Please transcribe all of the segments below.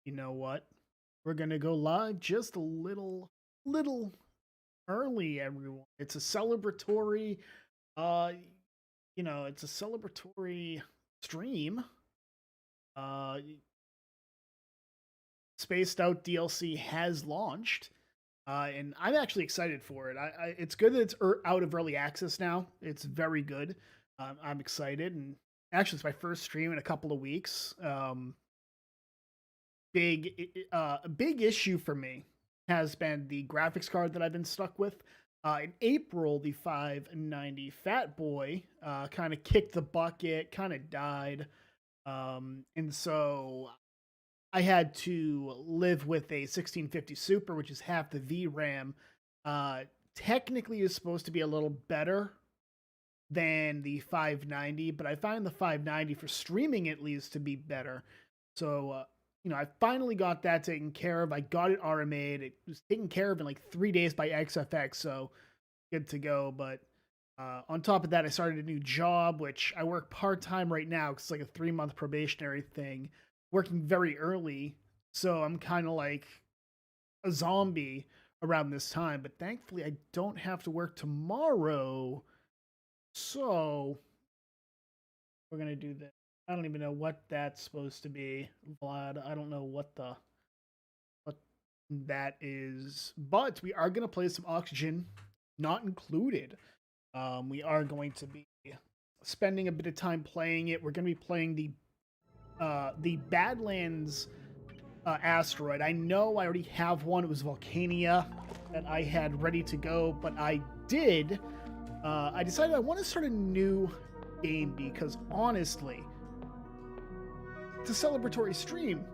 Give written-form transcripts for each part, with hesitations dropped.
You know what? We're gonna go live just a little early, everyone. It's a celebratory, uh, it's a celebratory stream. Uh, Spaced Out DLC has launched, and I'm actually excited for it. It's good that it's out of early access now. It's very good. I'm excited, and actually, it's my first stream in a couple of weeks. A big issue for me has been the graphics card that I've been stuck with. In April, the 590 Fat Boy kind of kicked the bucket, kind of died. And so I had to live with a 1650 Super, which is half the VRAM. Technically, is supposed to be a little better than the 590, but I find the 590 for streaming at least to be better. So, I finally got that taken care of. I got it RMA'd. It was taken care of in like 3 days by XFX, so good to go. But on top of that, I started a new job, which I work part time right now because it's like a 3 month probationary thing, working very early. So I'm kind of like a zombie around this time. But thankfully, I don't have to work tomorrow. So we're going to do this. I don't even know what that's supposed to be, Vlad. I don't know what that is, but we are going to play some Oxygen, not included. We are going to be spending a bit of time playing it. We're going to be playing the Badlands asteroid. I know I already have one. It was Volcania that I had ready to go, but I decided I want to start a new game because honestly, it's a celebratory stream.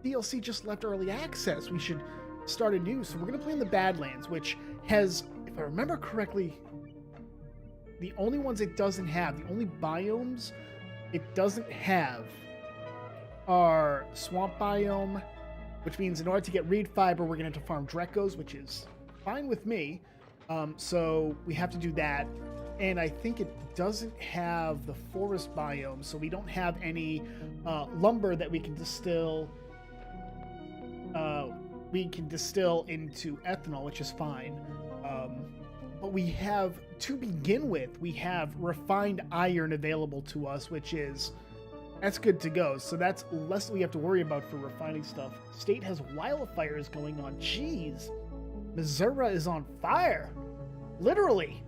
DLC just left early access. We should start anew. So we're going to play in the Badlands, which has, if I remember correctly, the only ones it doesn't have, the only biomes it doesn't have are Swamp Biome, which means in order to get reed fiber, we're going to have to farm Drekos, which is fine with me. So we have to do that. And I think it doesn't have the forest biome, so we don't have any lumber that we can distill. We can distill into ethanol, which is fine. But we have, to begin with, we have refined iron available to us, that's good to go. So that's less that we have to worry about for refining stuff. State has wildfires going on. Jeez. Missouri is on fire. Literally.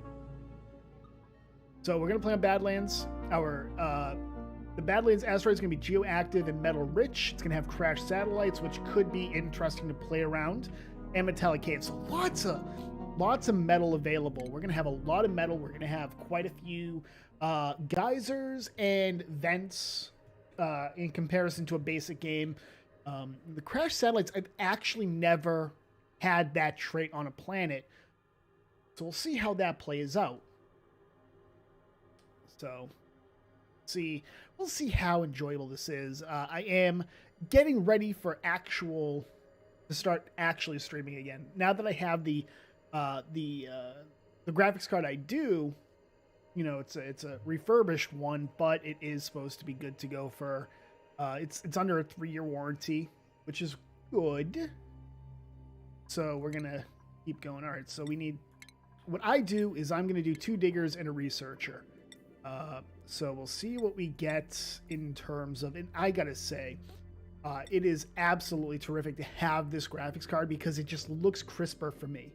So we're going to play on Badlands. The Badlands asteroid is going to be geoactive and metal rich. It's going to have crashed satellites, which could be interesting to play around, and metallic caves. So lots of metal available. We're going to have a lot of metal. We're going to have quite a few geysers and vents in comparison to a basic game. The crashed satellites, I've actually never had that trait on a planet. So we'll see how that plays out. So, we'll see how enjoyable this is. I am getting ready to start actually streaming again. Now that I have the graphics card, I do. It's a refurbished one, but it is supposed to be good to go for. It's under a 3-year warranty, which is good. So we're gonna keep going. All right. So we need. What I do is I'm gonna do 2 diggers and a researcher. So we'll see what we get in terms of, and I gotta say, it is absolutely terrific to have this graphics card because it just looks crisper for me.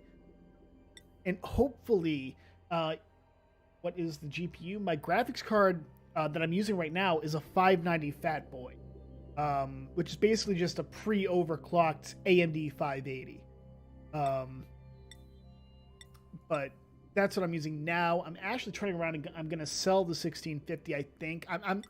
And hopefully, what is the GPU? My graphics card that I'm using right now is a 590 Fat Boy, which is basically just a pre-overclocked AMD 580. But that's what I'm using now. I'm actually turning around and I'm going to sell the 1650. I think I'm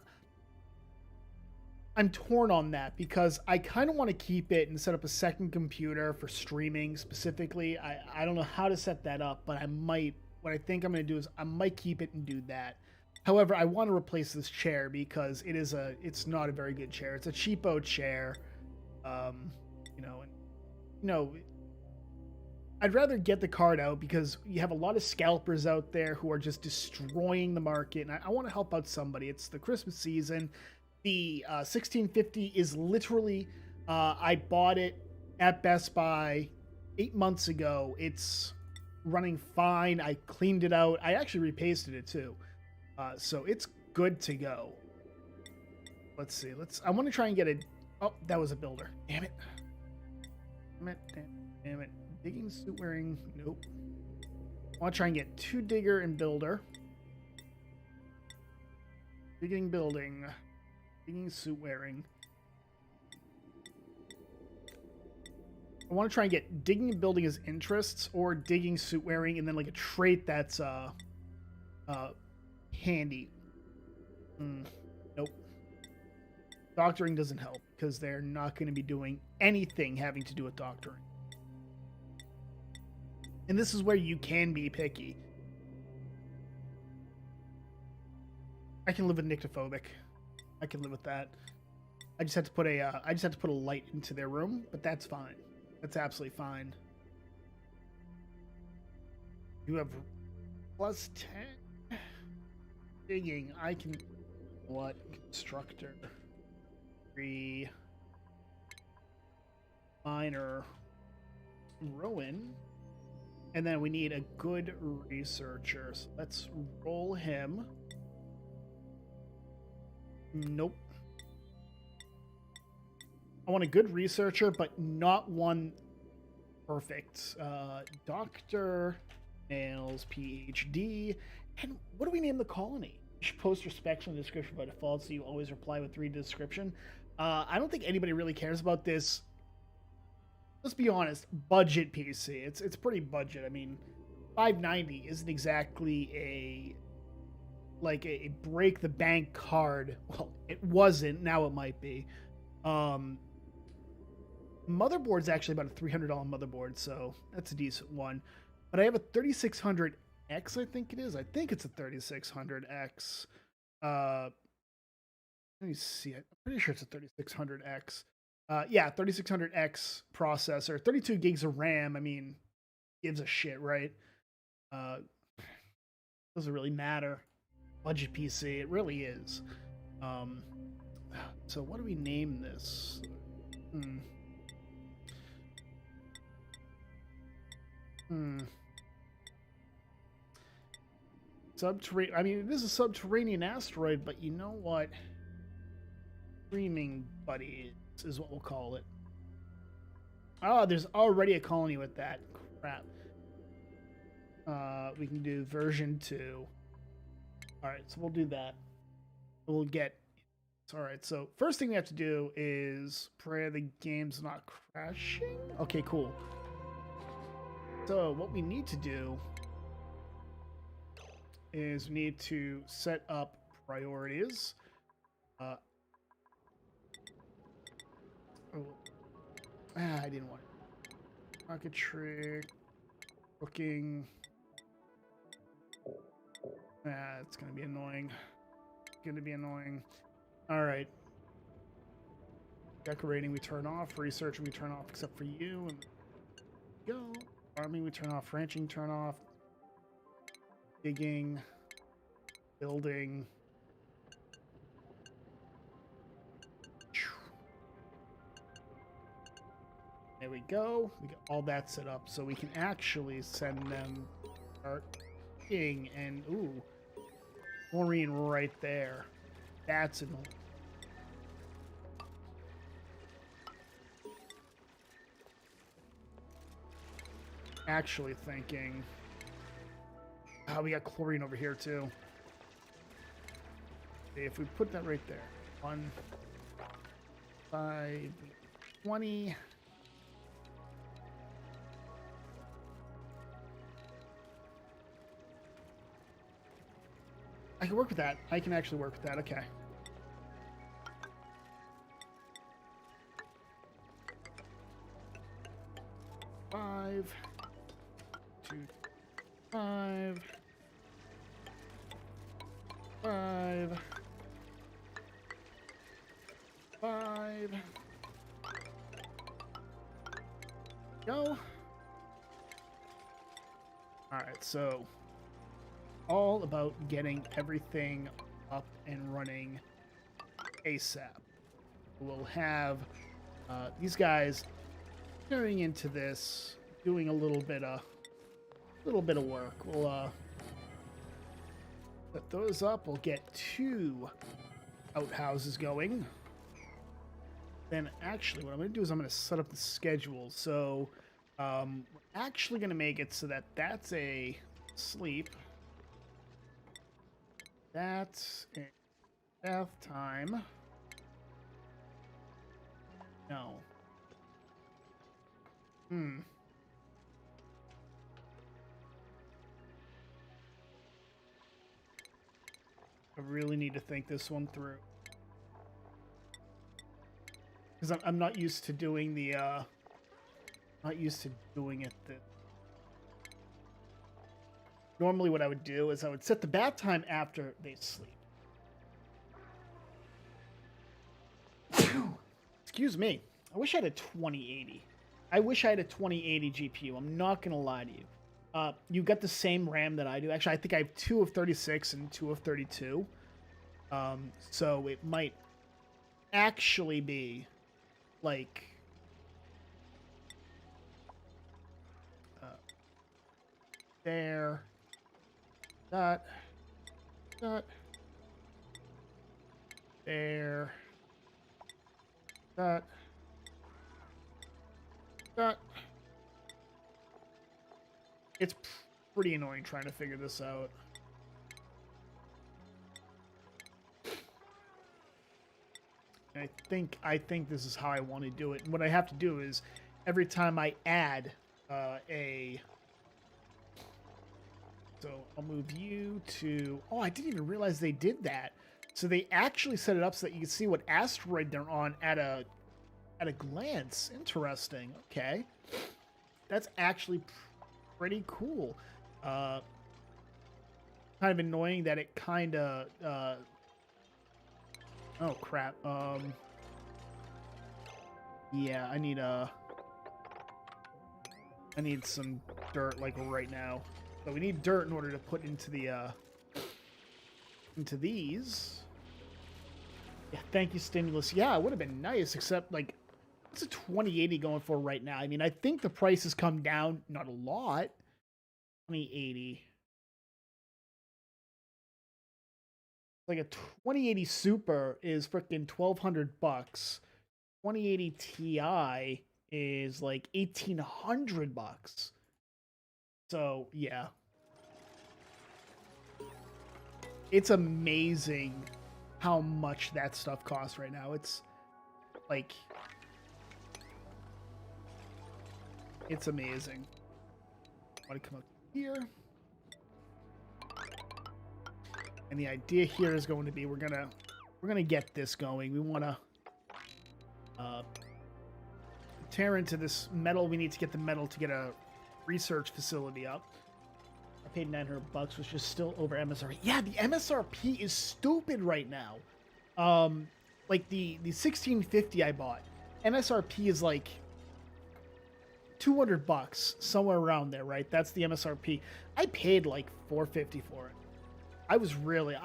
torn on that because I kind of want to keep it and set up a second computer for streaming specifically. I don't know how to set that up, but what I think I'm going to do is I might keep it and do that. However, I want to replace this chair because it's not a very good chair. It's a cheapo chair. I'd rather get the card out because you have a lot of scalpers out there who are just destroying the market, and I want to help out somebody. It's the Christmas season. The 1650 is literally I bought it at Best Buy 8 months ago. It's running fine. I cleaned it out. I actually repasted it too. So it's good to go. Let's see. I want to try and get a. Oh, that was a builder. Damn it. Damn it. Damn it. Digging, suit wearing. Nope. I want to try and get 2 digger and builder. Digging, building. Digging, suit wearing. I want to try and get digging and building as interests, or digging, suit wearing, and then like a trait that's handy. Nope. Doctoring doesn't help because they're not going to be doing anything having to do with doctoring. And this is where you can be picky. I can live with nyctophobic. I can live with that. I just had to put a light into their room, but that's fine. That's absolutely fine. You have plus 10 digging. I can what constructor 3 minor ruin, and then we need a good researcher. So let's roll him. Nope. I want a good researcher, but not one perfect. Doctor, nails, PhD. And what do we name the colony? You should post respect in the description by default, so you always reply with read the description. I don't think anybody really cares about this. Let's be honest, budget PC. It's pretty budget. I mean, 590 isn't exactly a break the bank card. Well, it wasn't. Now it might be. Motherboard's actually about a $300 motherboard, so that's a decent one. But I have a 3600X, I think it is. I think it's a 3600X. Let me see it. I'm pretty sure it's a 3600X. Yeah, 3600X processor, 32 gigs of RAM. I mean, gives a shit, right? Doesn't really matter. Budget PC, it really is. So what do we name this? Subterranean. I mean, this is a subterranean asteroid, but you know what? Streaming buddies is what we'll call it. Oh, there's already a colony with that crap. We can do version 2. All right, so we'll do that. We'll get. All right, so first thing we have to do is pray the game's not crashing. Okay, cool. So what we need to do is we need to set up priorities. I didn't want it. Rocket trick, booking. It's gonna be annoying. All right. Decorating we turn off. Researching we turn off, except for you. And go. Farming we turn off. Ranching turn off. Digging. Building. There we go. We got all that set up, so we can actually send them our king and ooh, chlorine right there. That's annoying. Actually thinking, we got chlorine over here too. If we put that right there, 1, 5, 20. I can work with that. I can actually work with that. Okay. Five, 2, 5, 5, 5. Go. All right, so all about getting everything up and running ASAP. We'll have These guys carrying into this, doing a little bit of work. We'll set those up. We'll get 2 outhouses going. Then actually what I'm going to do is I'm going to set up the schedule. So we're actually going to make it so that that's a sleep. That's a bath time. No. I really need to think this one through. Because I'm not used to doing the, not used to doing it that... Normally what I would do is I would set the bath time after they sleep. Excuse me. I wish I had a 2080. I wish I had a 2080 GPU. I'm not going to lie to you. You got the same RAM that I do. Actually, I think I have 2 of 36 and 2 of 32. So it might actually be like... there. That. There. That. It's pretty annoying trying to figure this out. And I think this is how I want to do it. And what I have to do is every time I add a... So I'll move you to... Oh, I didn't even realize they did that. So they actually set it up so that you can see what asteroid they're on at a glance. Interesting. Okay. That's actually pretty cool. Kind of annoying that it kind of... oh, crap. Yeah, I need some dirt, like, right now. So we need dirt in order to put into the, into these. Yeah, thank you, Stimulus. Yeah, it would have been nice, except, like, what's a 2080 going for right now? I mean, I think the price has come down, not a lot. 2080. Like a 2080 Super is freaking $1,200. 2080 Ti is like $1,800. So, yeah. It's amazing how much that stuff costs right now. It's like... It's amazing. I want to come up here. And the idea here is going to be we're gonna get this going. We want to tear into this metal. We need to get the metal to get a research facility up. I paid $900, which is still over MSRP. Yeah, the MSRP is stupid right now. Like the 1650 I bought, MSRP is like $200, somewhere around there, right? That's the MSRP. I paid like $450 for it. I was really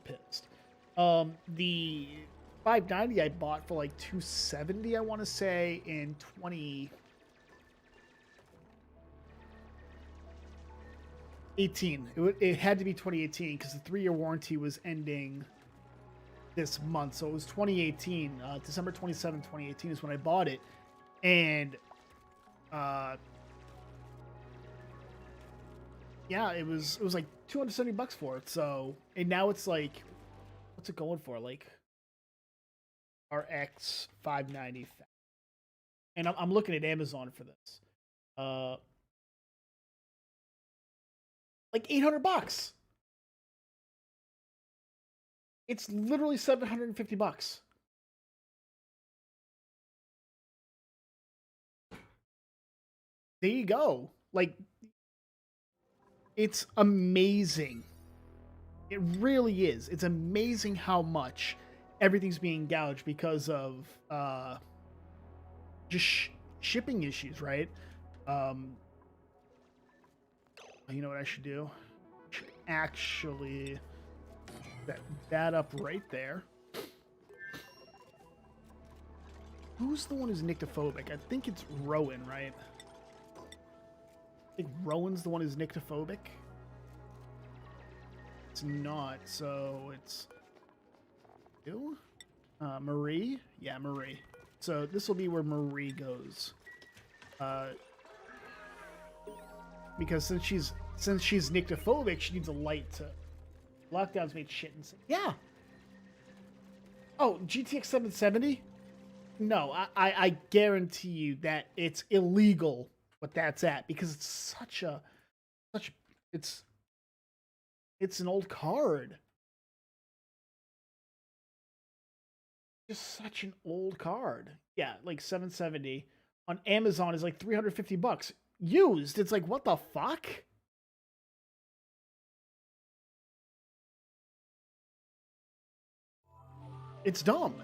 pissed. The 590 I bought for like $270, I want to say, in 2018. It had to be 2018 because the 3-year warranty was ending this month. So it was 2018, December 27, 2018 is when I bought it. And, yeah, it was like $270 for it. So, and now it's like, what's it going for? Like RX 590. And I'm looking at Amazon for this. Like $800. It's literally $750. There you go. Like, it's amazing. It really is. It's amazing how much everything's being gouged because of just shipping issues, right? You know what I should do? I should actually set that up right there. Who's the one who's nyctophobic? I think it's Rowan, right? I think Rowan's the one who's nyctophobic. It's not, so it's you? Marie? Yeah, Marie. So this will be where Marie goes. Because since she's nyctophobic, she needs a light to. Lockdowns made shit insane. Yeah. Oh, GTX 770? No, I guarantee you that it's illegal what that's at because it's such it's an old card. Just such an old card. Yeah, like 770 on Amazon is like 350 bucks used. It's like what the fuck? It's dumb.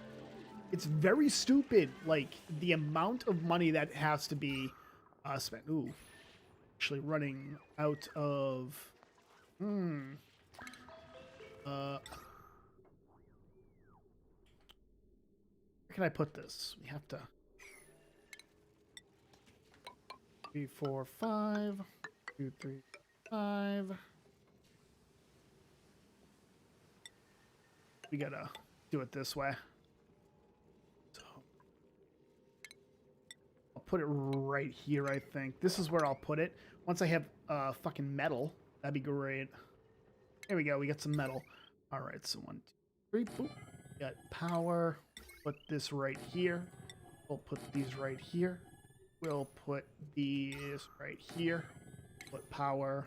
It's very stupid. Like the amount of money that has to be spent. Ooh, actually running out of. Where can I put this? We have to. 3, 4, 5. 2, 3, 5. We gotta do it this way. So I'll put it right here, I think. This is where I'll put it. Once I have fucking metal, that'd be great. There we go. We got some metal. All right, so 1, 2, 3. Boom. Got power. Put this right here. We'll put these right here. We'll put these right here. Put power.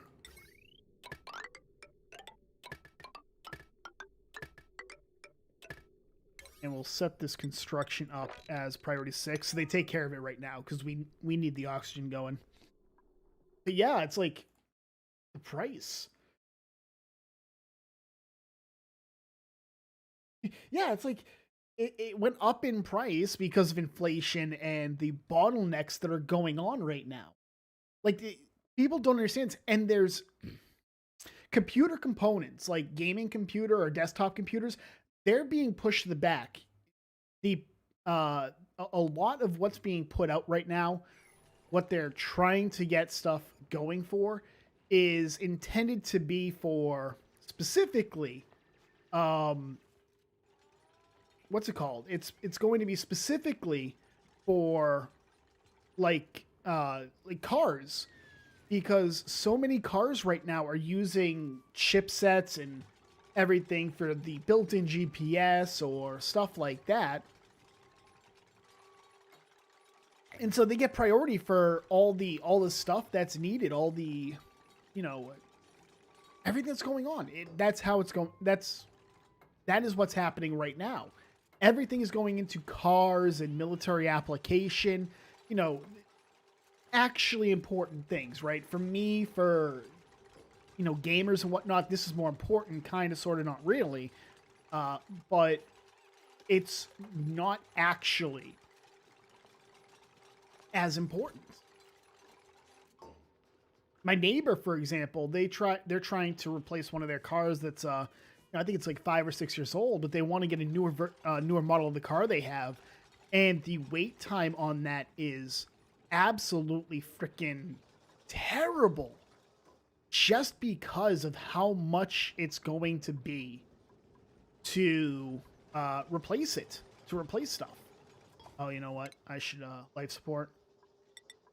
And we'll set this construction up as priority 6. So they take care of it right now because we need the oxygen going. But yeah, it's like the price. Yeah, it's like it went up in price because of inflation and the bottlenecks that are going on right now. Like people don't understand, and there's computer components like gaming computer or desktop computers. They're being pushed to the back. The a lot of what's being put out right now, what they're trying to get stuff going for, is intended to be for specifically what's it called? It's going to be specifically for like cars, because so many cars right now are using chipsets and everything for the built-in GPS or stuff like that. And so they get priority for all the stuff that's needed, all the, everything that's going on. That's how it's going. That is what's happening right now. Everything is going into cars and military application, actually important things, right? For me, for, gamers and whatnot, this is more important, kind of, sort of, not really. But it's not actually as important. My neighbor, for example, they're trying to replace one of their cars that's I think it's like 5 or 6 years old, but they want to get a newer model of the car they have, and the wait time on that is absolutely freaking terrible, just because of how much it's going to be to replace stuff. Oh, you know what? I should life support.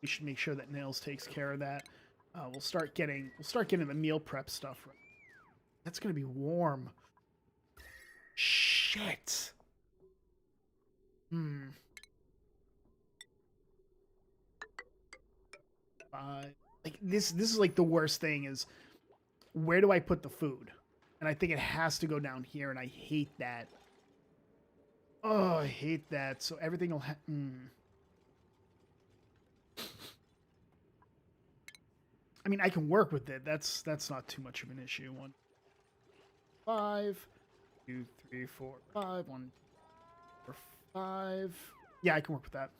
We should make sure that Nails takes care of that. We'll start getting the meal prep stuff right. That's gonna be warm. Shit. Like this is like the worst thing is, where do I put the food? And I think it has to go down here, and I hate that. Oh, I hate that. So everything will I mean, I can work with it. That's not too much of an issue. 1, 5, 2, 3, 4, 5. 1, 4, 5. Yeah, I can work with that.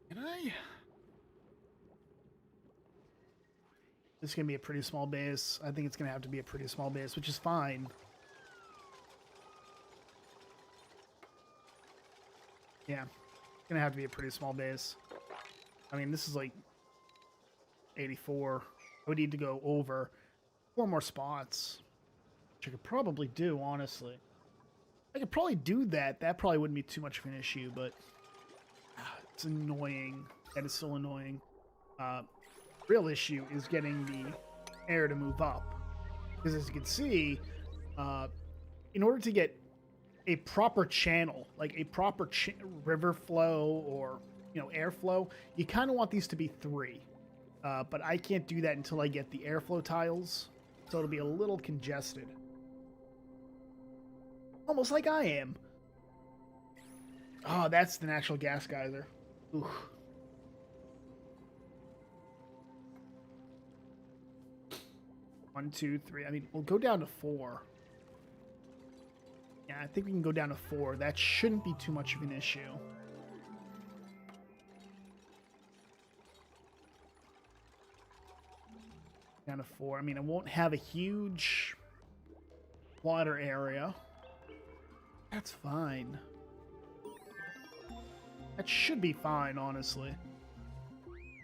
Can I? This is gonna be a pretty small base. I think it's gonna have to be a pretty small base, which is fine. Yeah, it's gonna have to be a pretty small base. I mean, this is like 84. I would need to go over 4 more spots, which I could probably do, honestly. I could probably do that. That probably wouldn't be too much of an issue, but it's annoying. That is so annoying. Real issue is getting the air to move up. Because as you can see, in order to get a proper channel, like a proper river flow or airflow, you kind of want these to be 3. But I can't do that until I get the airflow tiles, so it'll be a little congested. Almost like I am. Oh, that's the natural gas geyser. Oof. One, 2, 3. I mean, we'll go down to 4. Yeah, I think we can go down to 4. That shouldn't be too much of an issue. Down to 4. I mean, I won't have a huge water area. That's fine. That should be fine, honestly.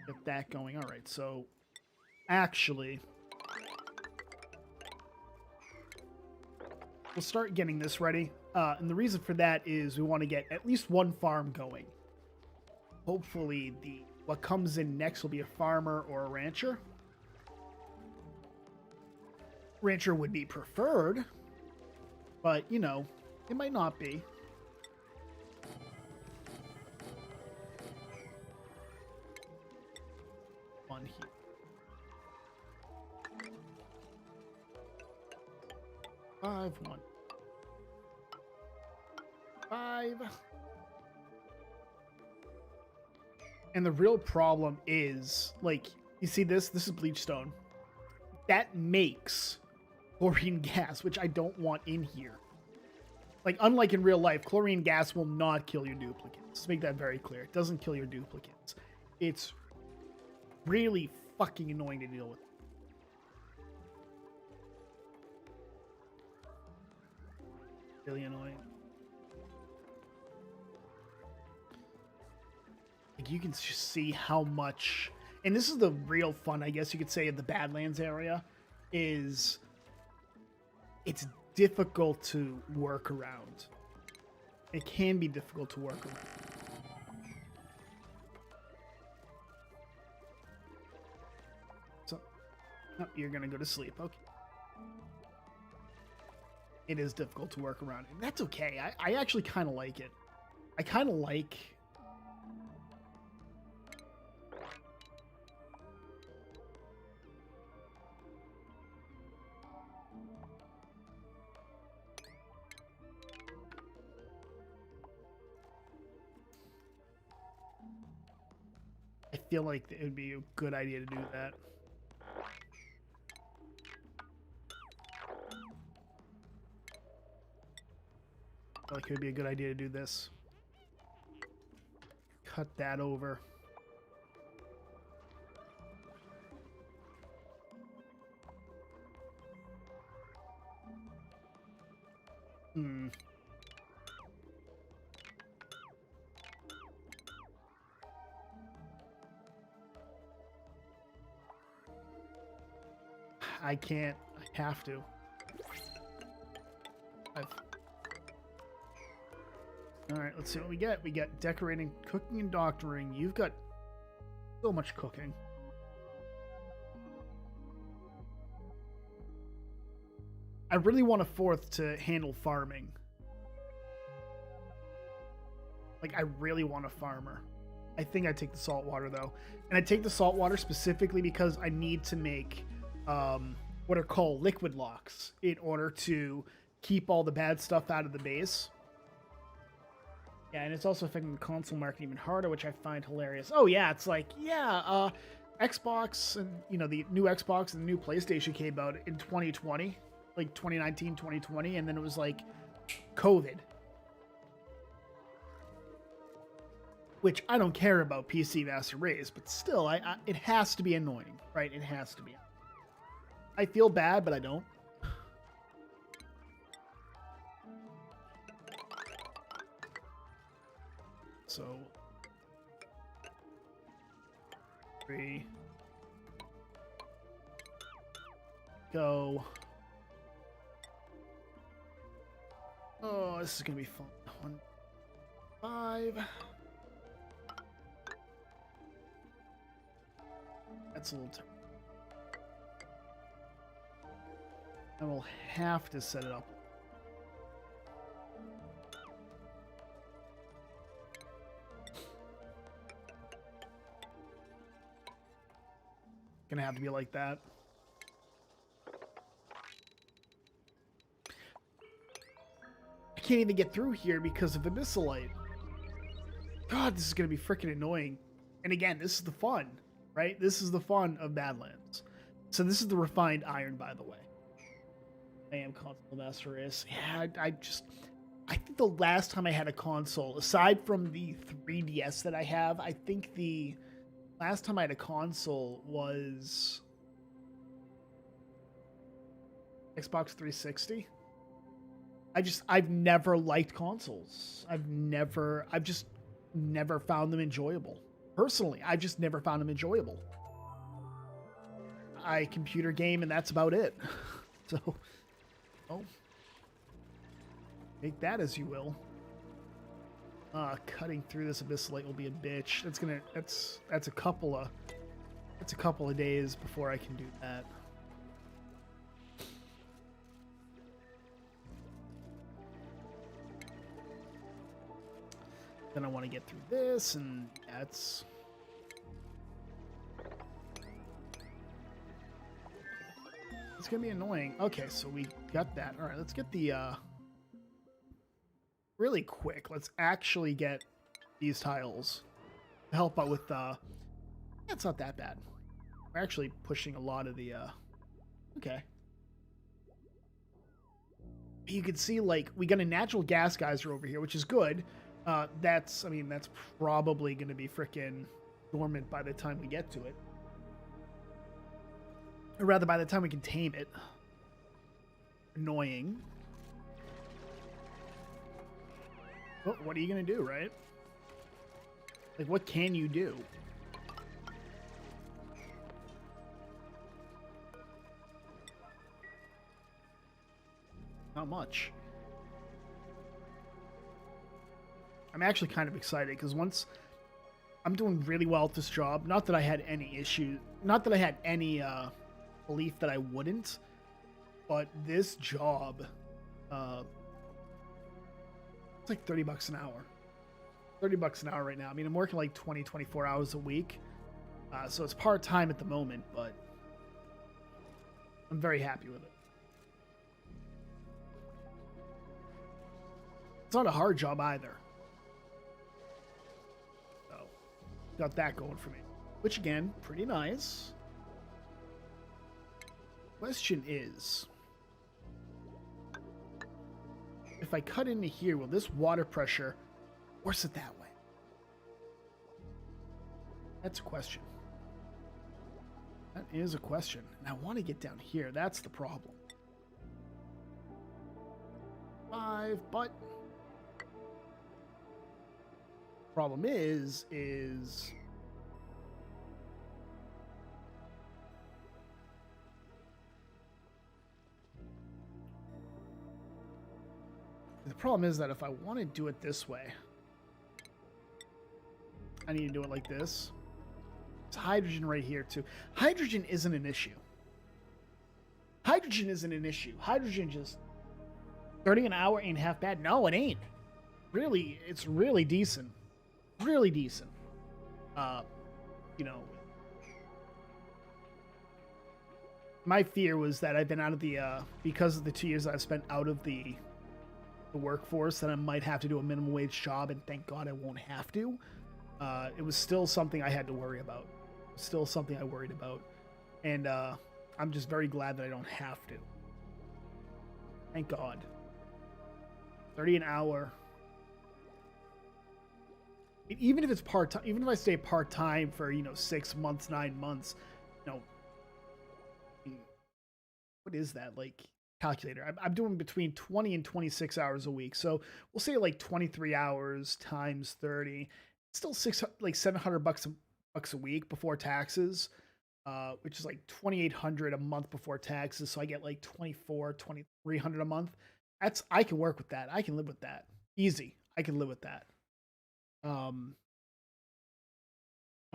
Get that going. All right, so actually, we'll start getting this ready. And the reason for that is we want to get at least 1 farm going. Hopefully, what comes in next will be a farmer or a rancher. Rancher would be preferred, but, it might not be. One here. 5, 1. 5. And the real problem is, like, you see this? This is bleachstone. That makes chlorine gas, which I don't want in here. Like, unlike in real life, chlorine gas will not kill your duplicates. Let's make that very clear. It doesn't kill your duplicates. It's really fucking annoying to deal with. Really annoying. Like, you can just see how much... And this is the real fun, I guess you could say, of the Badlands area, is it's difficult to work around. It can be difficult to work around. So, oh, you're going to go to sleep. Okay. It is difficult to work around. And that's okay. I actually kind of like it. I kind of like... I feel like it would be a good idea to do that. I feel like it would be a good idea to do this. Cut that over. I can't. I have to. Alright, let's see what we get. We get decorating, cooking, and doctoring. You've got so much cooking. I really want a 4th to handle farming. Like, I really want a farmer. I think I take the saltwater, though. And I take the saltwater specifically because I need to make what are called liquid locks in order to keep all the bad stuff out of the base. Yeah, and it's also affecting the console market even harder, which I find hilarious. Oh yeah, it's like, yeah, Xbox and, the new Xbox and the new PlayStation came out in 2020, like 2019, 2020, and then it was like COVID. Which I don't care about PC Master Race, but still, it has to be annoying, right? It has to be. I feel bad, but I don't. 3. Go. Oh, this is gonna be fun. 1, 5. That's a little tough. And we'll have to set it up. Gonna have to be like that. I can't even get through here because of the missile light. God, this is gonna be freaking annoying. And again, this is the fun, right? This is the fun of Badlands. So this is the refined iron, by the way. I am console master race. Yeah, I think the last time I had a console, aside from the 3DS that I have, I think the last time I had a console was Xbox 360. I've never liked consoles. I've just never found them enjoyable. Personally, I just never found them enjoyable. I computer game and that's about it. So, oh, take that as you will. Cutting through this abyss light will be a bitch. That's a couple of days before I can do that. Then I want to get through this, and that's... It's gonna be annoying. Okay, so we got that. All right, let's get the, really quick, let's actually get these tiles to help out with, it's not that bad. We're actually pushing a lot of the, okay. You can see, like, we got a natural gas geyser over here, which is good. That's probably going to be frickin' dormant by the time we get to it. Or rather, by the time we can tame it. Annoying. Well, what are you going to do, right? Like, what can you do? Not much. I'm actually kind of excited because once I'm doing really well at this job, not that I had any issue, not that I had any belief that I wouldn't, but this job, it's like $30 an hour. $30 an hour right now. I mean, I'm working like 20, 24 hours a week. So it's part-time at the moment, but I'm very happy with it. It's not a hard job either. So, got that going for me. Which, again, pretty nice. Question is, if I cut into here, will this water pressure force it that way? That's a question. That is a question. And I want to get down here. That's the problem. 5, but... Problem is the problem is that if I want to do it this way, I need to do it like this. It's hydrogen right here too. Hydrogen isn't an issue. Hydrogen isn't an issue. Hydrogen just 30 an hour ain't half bad. No, it ain't. Really, it's really decent. Really decent. You know, my fear was that I've been out of the because of the 2 years I've spent out of the workforce, that I might have to do a minimum wage job, and thank God I won't have to. It was still something I had to worry about. Still something I worried about, and I'm just very glad that I don't have to. Thank God. 30 an hour. Even if it's part-time, even if I stay part-time for, 6 months, 9 months, what is that, like, calculator? I'm doing between 20 and 26 hours a week. So we'll say like 23 hours times 30, still $700 bucks a week before taxes, which is like 2,800 a month before taxes. So I get like 2,300 a month. I can work with that. I can live with that. Easy. I can live with that. I'm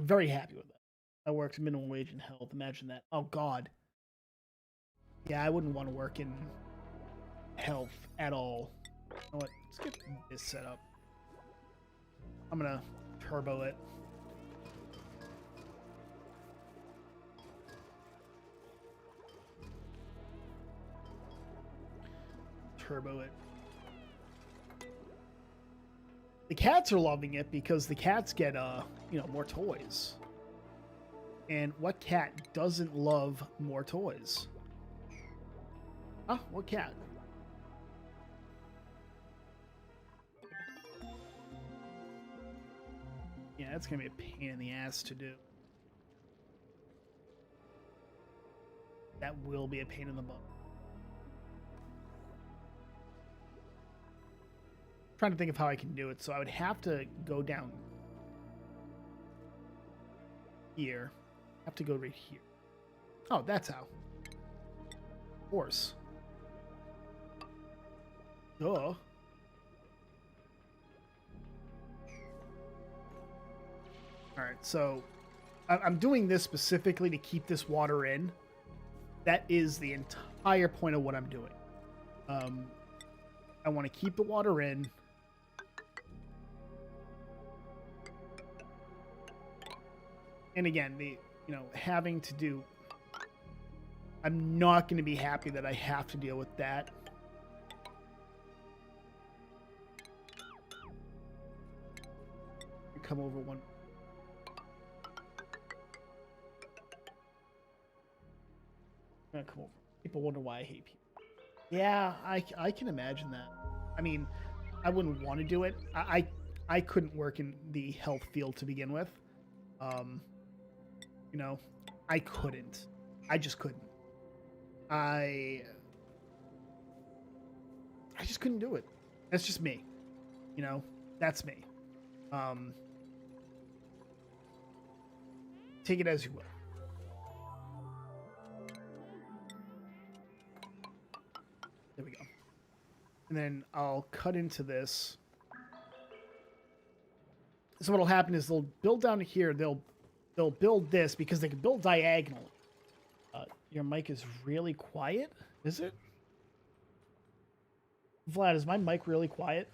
very happy with that. I worked minimum wage in health. Imagine that. Oh God. Yeah, I wouldn't want to work in health at all. You know what? Let's get this set up. I'm gonna turbo it. Turbo it. The cats are loving it because the cats get more toys. And what cat doesn't love more toys? Huh? What cat? Yeah, that's gonna be a pain in the ass to do. That will be a pain in the butt. Trying to think of how I can do it. So I would have to go down here. Have to go right here. Oh, that's how. Of course. Duh. All right, so I'm doing this specifically to keep this water in. That is the entire point of what I'm doing. I want to keep the water in. And again, having to do... I'm not going to be happy that I have to deal with that. Come over one... I'm gonna come over. People wonder why I hate people. Yeah, I can imagine that. I mean, I wouldn't want to do it. I couldn't work in the health field to begin with. I couldn't. I just couldn't. I just couldn't do it. That's just me. That's me. Take it as you will. There we go. And then I'll cut into this. So what'll happen is they'll build down here. They'll build this because they can build diagonally. Your mic is really quiet. Is it? Vlad, is my mic really quiet?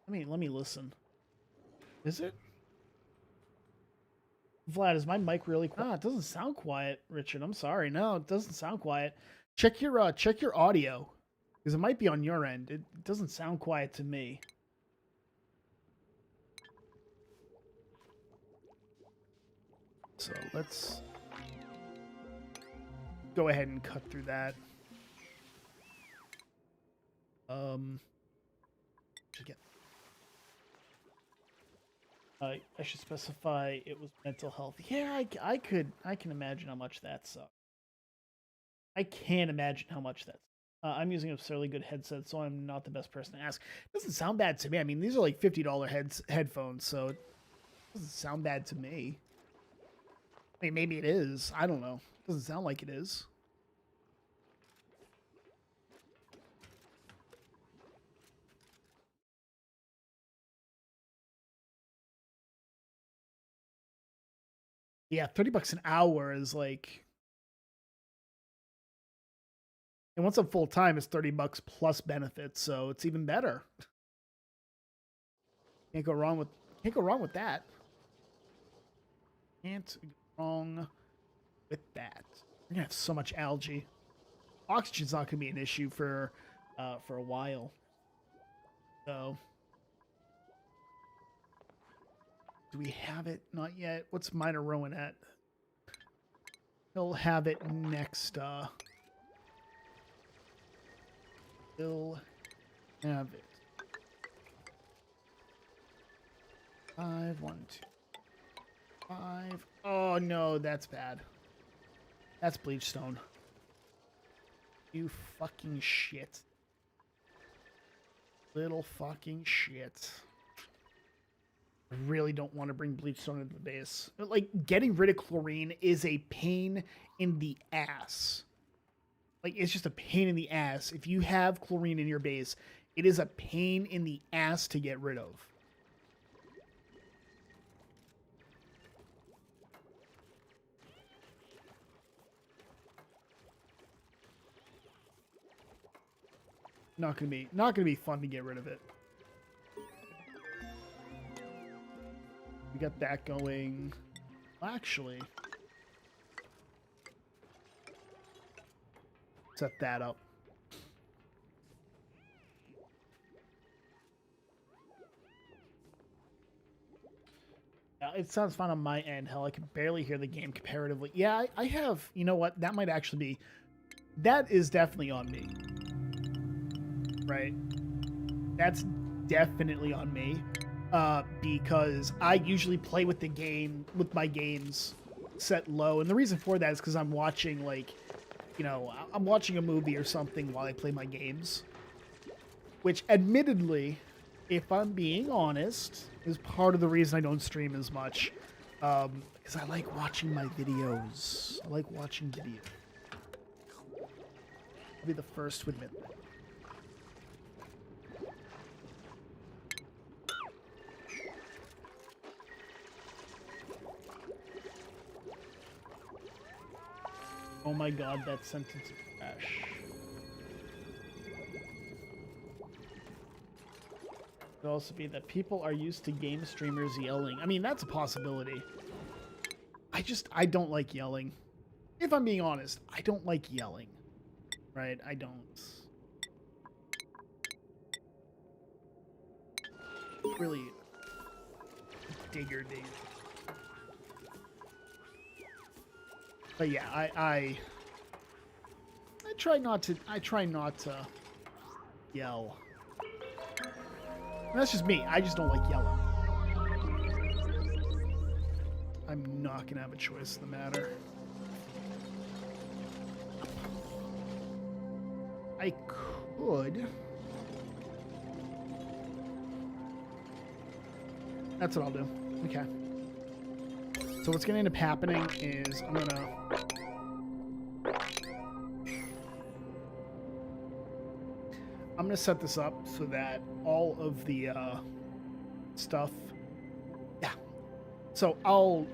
Let me listen. Is it? Vlad, is my mic really quiet? Ah, it doesn't sound quiet, Richard. I'm sorry. No, it doesn't sound quiet. Check your audio, because it might be on your end. It doesn't sound quiet to me. So let's go ahead and cut through that. I should specify it was mental health. Yeah, I can imagine how much that sucks. I can't imagine how much that's. I'm using a fairly good headset, so I'm not the best person to ask. It doesn't sound bad to me. I mean, these are like $50 headphones, so it doesn't sound bad to me. I mean, maybe it is. I don't know. It doesn't sound like it is. Yeah, $30 an hour is like... And once I'm full time, it's $30 plus benefits, so it's even better. Can't go wrong with that. Can't go wrong with that. We're gonna have so much algae. Oxygen's not gonna be an issue for a while. So, do we have it? Not yet. What's Minor Rowan at? He'll have it next. He'll have it. 5, 1, 2, 5. Oh no, that's bad. That's bleachstone. You fucking shit. Little fucking shit. I really don't want to bring bleach stone into the base. Like, getting rid of chlorine is a pain in the ass. Like, it's just a pain in the ass. If you have chlorine in your base, it is a pain in the ass to get rid of. Not gonna be fun to get rid of it. We got that going. Actually, set that up. It sounds fine on my end. Hell, I can barely hear the game comparatively. Yeah, I have. You know what? That might actually be. That is definitely on me. Right? That's definitely on me. Because I usually play with the game, with my games set low. And the reason for that is because I'm watching, like, you know, I'm watching a movie or something while I play my games. Which, admittedly, if I'm being honest, is part of the reason I don't stream as much. Because I like watching my videos. I like watching videos. I'll be the first to admit that. Oh my god, that sentence is trash. It could also be that people are used to game streamers yelling. I mean, that's a possibility. I don't like yelling. If I'm being honest, I don't like yelling. Right? I don't. Really digger dig. But yeah, I try not to yell. And that's just me. I just don't like yelling. I'm not gonna have a choice in the matter. I could. That's what I'll do. Okay. So what's going to end up happening is I'm going to set this up so that all of the stuff. Yeah. So I'll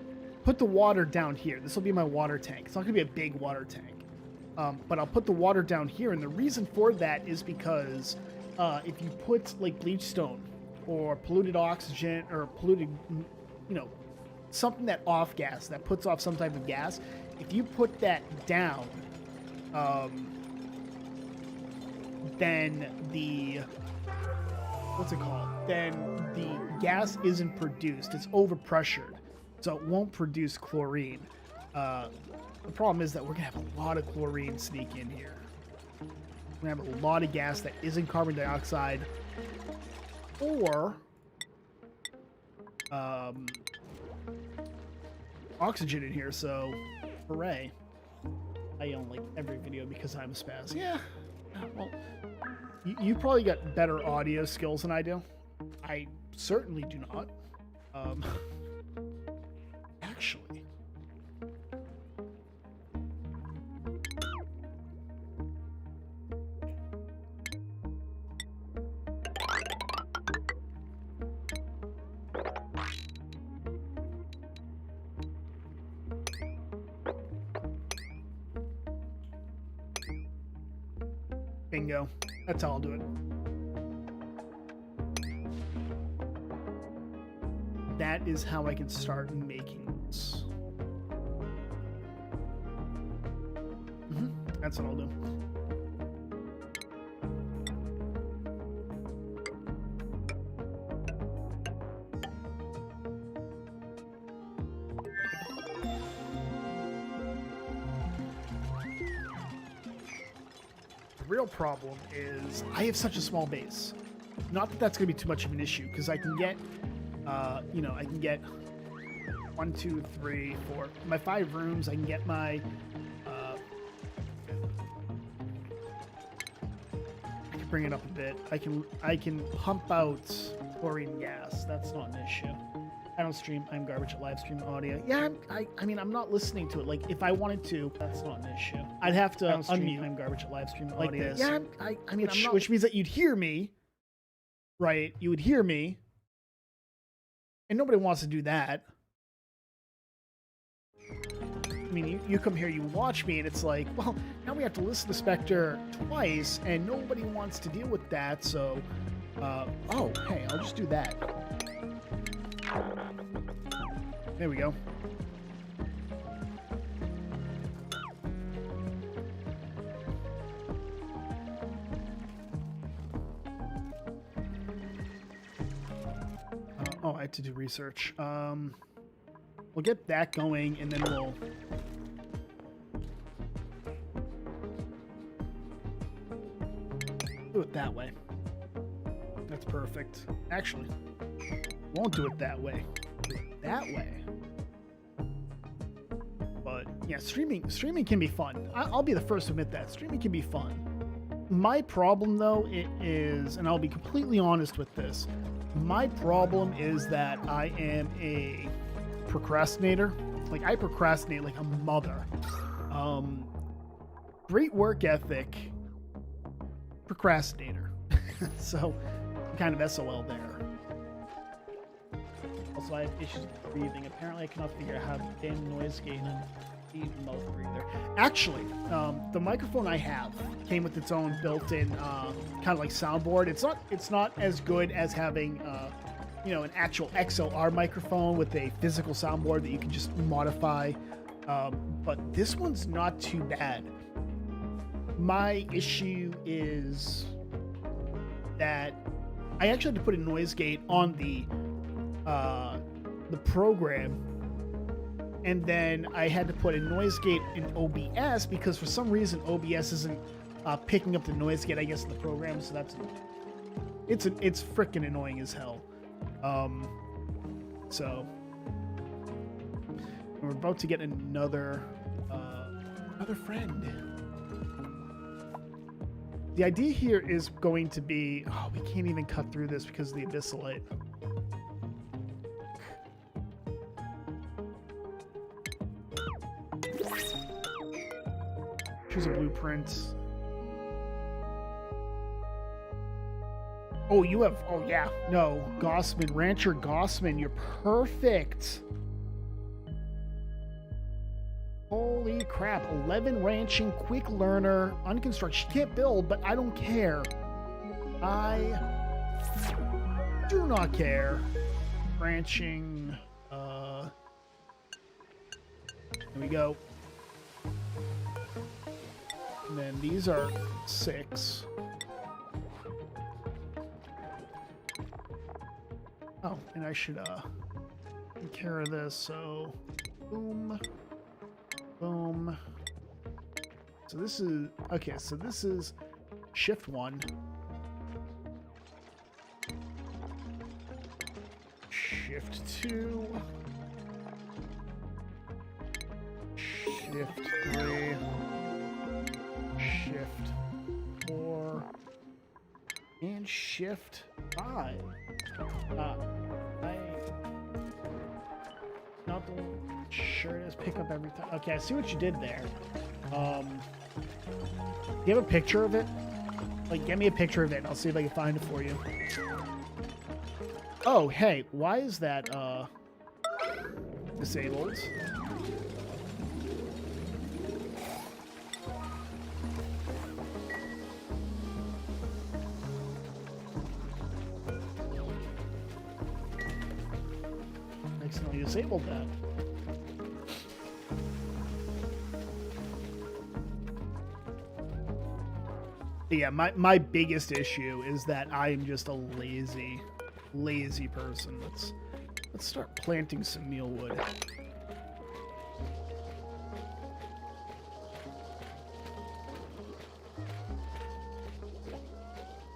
put the water down here. This will be my water tank. It's not going to be a big water tank. But I'll put the water down here, and the reason for that is because if you put like bleach stone or polluted oxygen or polluted, you know, something that off gas that puts off some type of gas, if you put that down, then the what's it called? Then the gas isn't produced. It's overpressured, so it won't produce chlorine. The problem is that we're gonna have a lot of chlorine sneak in here. We're gonna have a lot of gas that isn't carbon dioxide, or oxygen in here. So, hooray! I own like every video because I'm a spaz. Yeah. Well, you probably got better audio skills than I do. I certainly do not. Actually. Bingo. That's how I'll do it. That is how I can start making this. That's what I'll do. Real problem is I have such a small base. Not that that's going to be too much of an issue, because I can get, you know, I can get 1, 2, 3, 4, my 5 rooms. I can get my, I can bring it up a bit. I can pump out chlorine gas. That's not an issue. I don't stream. I'm garbage at live stream audio. Yeah, I mean, I'm not listening to it. Like, if I wanted to, that's not an issue. I'd have to unmute. I'm garbage at live stream like audio. This. Yeah, I mean, which means that you'd hear me, right? You would hear me, and nobody wants to do that. I mean, you come here, you watch me, and it's like, well, now we have to listen to Spectre twice, and nobody wants to deal with that, so, oh, hey, I'll just do that. There we go. Oh, I had to do research. We'll get that going, and then we'll... do it that way. That's perfect. Actually, won't do it that way. Do it that way. But yeah, streaming can be fun. I'll be the first to admit that. Streaming can be fun. My problem, though, is, and I'll be completely honest with this, my problem is that I am a procrastinator. Like, I procrastinate like a mother. Great work ethic, procrastinator. So, I'm kind of SOL there. Also, I have issues with breathing. Apparently, I cannot figure out how to damn noise gate and deep mouth breather. Actually, the microphone I have came with its own built-in kind of like soundboard. It's not as good as having you know, an actual XLR microphone with a physical soundboard that you can just modify. But this one's not too bad. My issue is that I actually had to put a noise gate on the program, and then I had to put a noise gate in OBS because for some reason OBS isn't picking up the noise gate, I guess, in the program. So that's it's freaking annoying as hell. So we're about to get another friend. The idea here is going to be, oh, we can't even cut through this because of the abyssalite. Choose a blueprint. Oh, you have, oh yeah, no, Gossman, Rancher Gossman, you're perfect. Holy crap, 11 ranching, quick learner, unconstructed. She can't build, but I don't care. I do not care. Ranching, there we go. And then these are 6. Oh, and I should take care of this, so boom. Boom. So this is, okay, so this is shift 1. Shift 2. Shift 3. Shift 4. And shift 5. Not the sure it is pick up every time. Okay, I see what you did there. Do you have a picture of it? Like, get me a picture of it and I'll see if I can find it for you. Oh, hey, why is that disabled? Accidentally disabled that. Yeah, my biggest issue is that I am just a lazy person. Let's start planting some mealwood.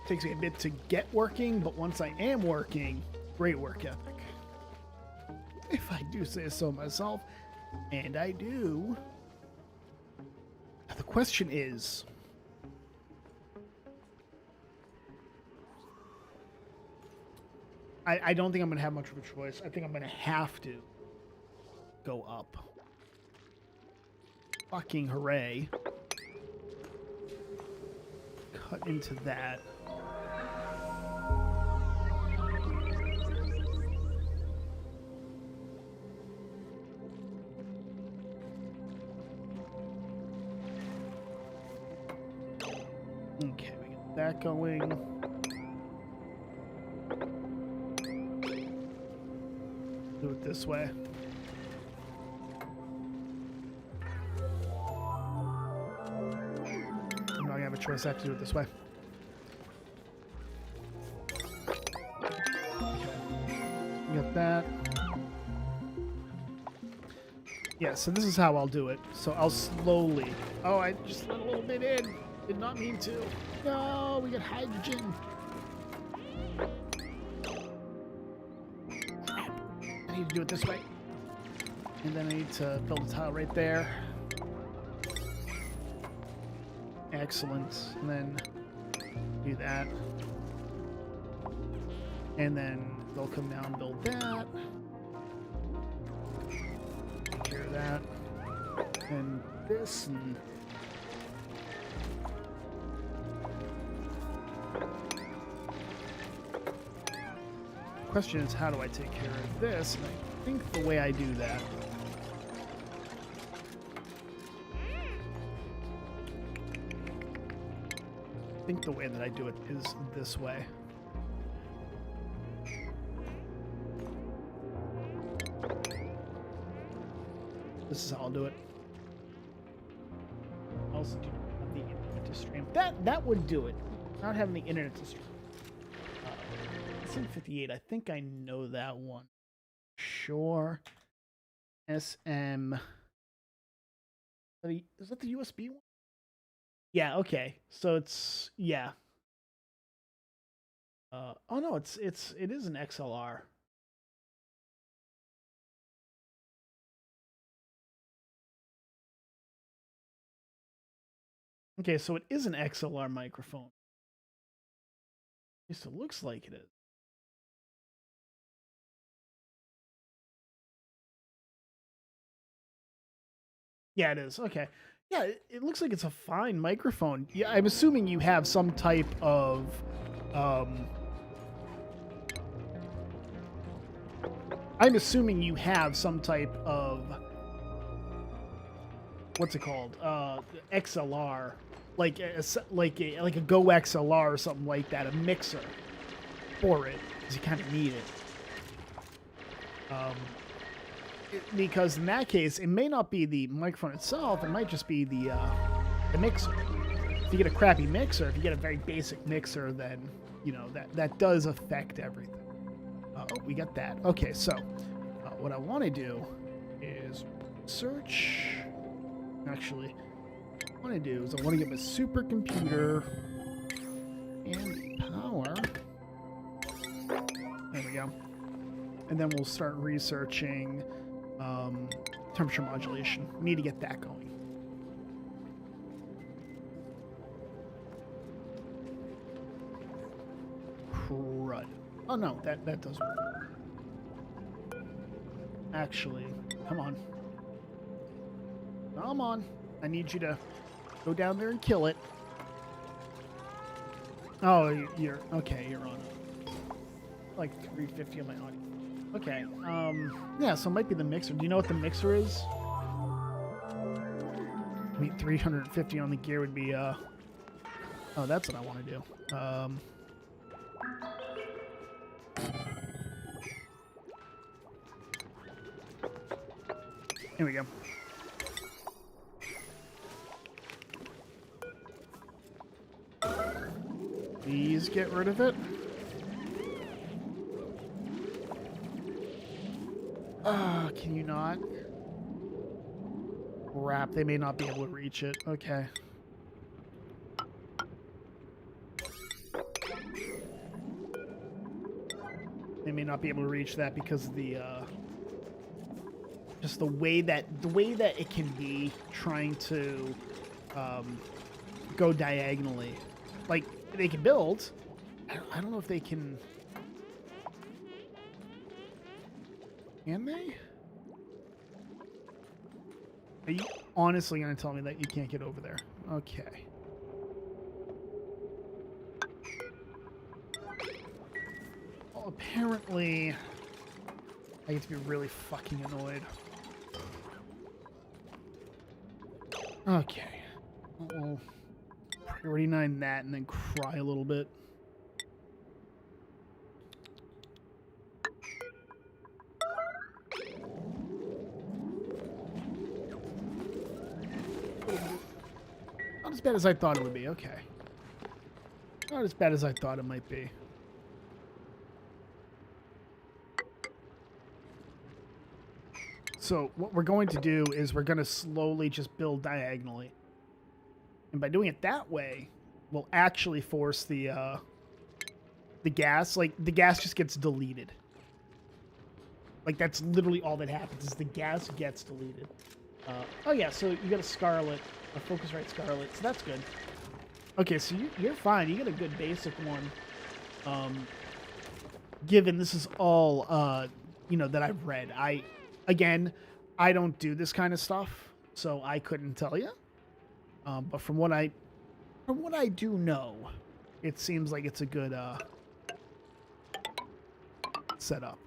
Takes me a bit to get working, but once I am working, great work ethic. If I do say so myself, and I do. Now the question is, I don't think I'm going to have much of a choice. I think I'm going to have to go up. Fucking hooray. Cut into that. Okay, we get that going. Do it this way. I'm not gonna have a choice. I have to do it this way. Okay. Get that. Yeah, so this is how I'll do it. So I'll slowly. Oh, I just let a little bit in. Did not mean to. No, we got hydrogen. Crap. I need to do it this way. And then I need to build a tile right there. Excellent. And then do that. And then they'll come down and build that. Take care of that. And this and question is, how do I take care of this? And I think the way I do that I do it is this way. This is how I'll do it. I also do have the internet to stream. That would do it. Not having the internet to stream. SM58, I think I know that one. Sure. SM. Is that the USB one? Yeah, okay. So it's, yeah. Oh no, it is an XLR. Okay, so it is an XLR microphone. At least it looks like it is. Yeah, it is. Okay. Yeah, it looks like it's a fine microphone. Yeah, I'm assuming you have some type of what's it called? XLR, like a Go XLR or something like that, a mixer for it, because you kind of need it. Because in that case, it may not be the microphone itself; it might just be the mixer. If you get a crappy mixer, if you get a very basic mixer, then you know that does affect everything. Oh, we got that. Okay, so what I want to do is search. Actually, what I want to do is I want to get my supercomputer and the power. There we go. And then we'll start researching temperature modulation. We need to get that going. Crud. Oh no, that does work. Actually, come on. Come on. I need you to go down there and kill it. Oh, you're okay, you're on like 350 on my audio. Okay, yeah, so it might be the mixer. Do you know what the mixer is? I mean, 350 on the gear would be, oh, that's what I want to do. Here we go. Please get rid of it. Can you not? Crap, they may not be able to reach it. Okay. They may not be able to reach that because of the just the way that it can be trying to go diagonally. Like, they can build. I don't know if they can. Can they? Are you honestly going to tell me that you can't get over there? Okay. Well, apparently, I get to be really fucking annoyed. Okay. I'll priority 9 that and then cry a little bit. Not as bad as I thought it would be. Okay. Not as bad as I thought it might be. So what we're going to do is we're going to slowly just build diagonally. And by doing it that way, we'll actually force the gas. Like, the gas just gets deleted. Like, that's literally all that happens is the gas gets deleted. Oh, yeah, so you got a Scarlet, a Focusrite Scarlet, so that's good. Okay, so you're fine. You got a good basic one. Given this is all, you know, that I've read. Again, I don't do this kind of stuff, so I couldn't tell you. But from what I do know, it seems like it's a good setup.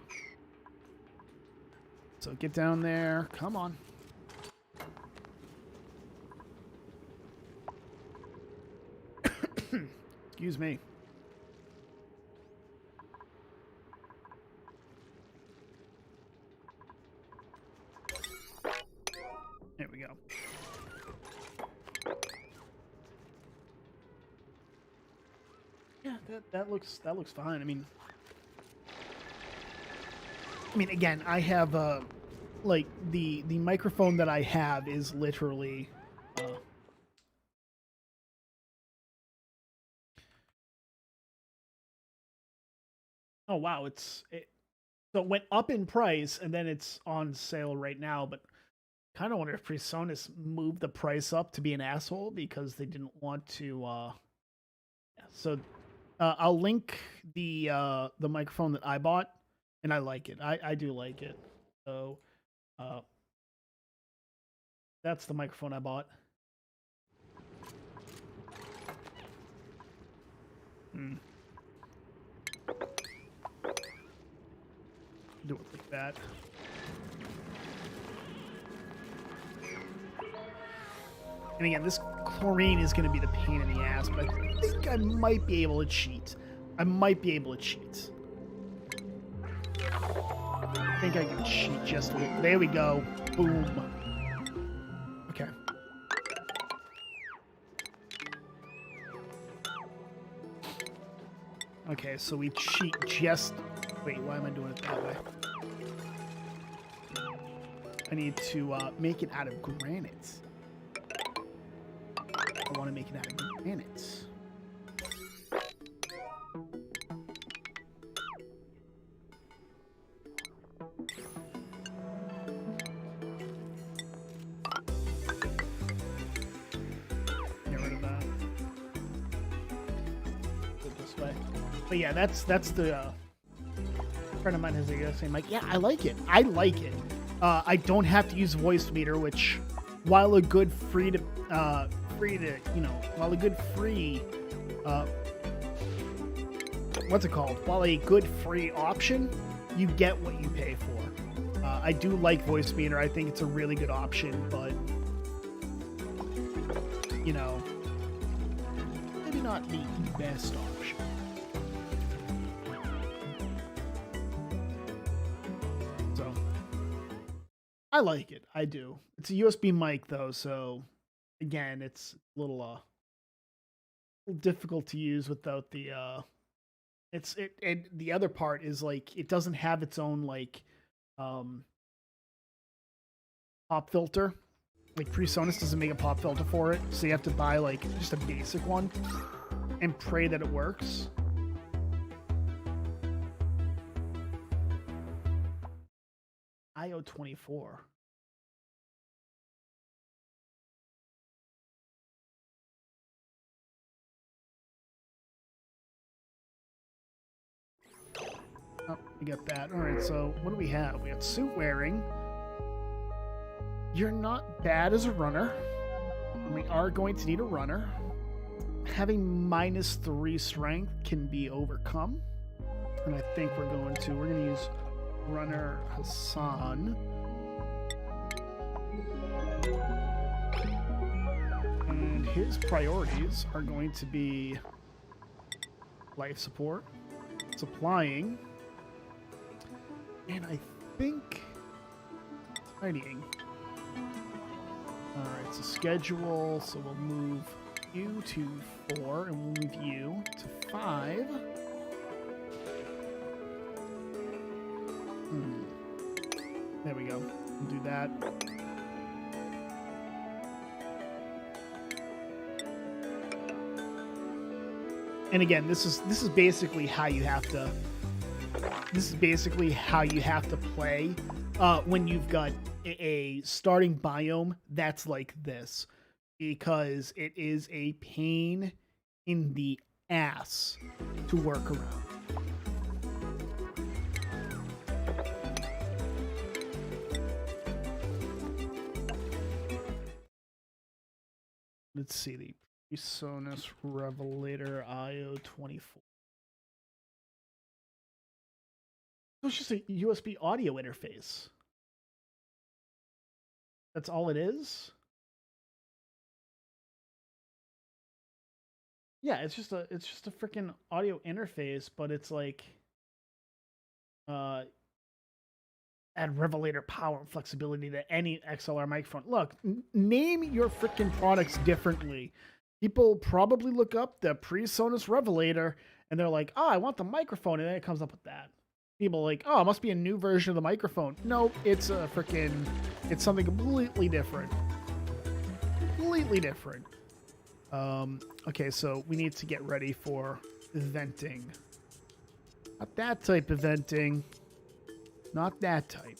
So get down there. Come on. Excuse me. There we go. Yeah, that looks fine. I mean, again, I have like the microphone that I have is literally oh wow, so it went up in price and then it's on sale right now, but kind of wonder if PreSonus moved the price up to be an asshole because they didn't want to yeah, so I'll link the microphone that I bought and I like it. I do like it. So that's the microphone I bought. Do it like that. And again, this chlorine is going to be the pain in the ass, but I think I might be able to cheat. I think I can cheat just a little. There we go. Boom. Okay. Okay, so we cheat just... Wait, why am I doing it that way? I need to make it out of granite. I want to make it out of granite. Get rid of that. Go this way. But yeah, that's the friend of mine has a saying like, yeah, I like it. I don't have to use voice meter, which while a good free what's it called? While a good free option, you get what you pay for. I do like voice meter. I think it's a really good option, but you know, maybe not the best option. So I like it. I do. It's a USB mic though, so again, it's a little difficult to use without the and the other part is like it doesn't have its own like pop filter. Like PreSonus doesn't make a pop filter for it, so you have to buy like just a basic one and pray that it works. IO24. Oh, we got that. All right, so what do we have? We got suit wearing. You're not bad as a runner. We are going to need a runner. Having -3 strength can be overcome. And I think we're going to use runner Hassan. And his priorities are going to be life support, supplying, and I think tidying. Alright, so schedule, so we'll move you to 4, and we'll move you to 5. There we go. We'll do that. And again, this is basically how you have to. This is basically how you have to play when you've got a starting biome that's like this, because it is a pain in the ass to work around. Let's see, the PreSonus Revelator IO24. So it's just a USB audio interface. That's all it is? Yeah, it's just a freaking audio interface, but it's like add Revelator power and flexibility to any XLR microphone. Look, name your freaking products differently. People probably look up the PreSonus Revelator and they're like, oh, I want the microphone, and then it comes up with that. People are like, oh, it must be a new version of the microphone. No, it's a freaking, it's something completely different. Completely different. Okay, so we need to get ready for venting. Not that type of venting. Not that type.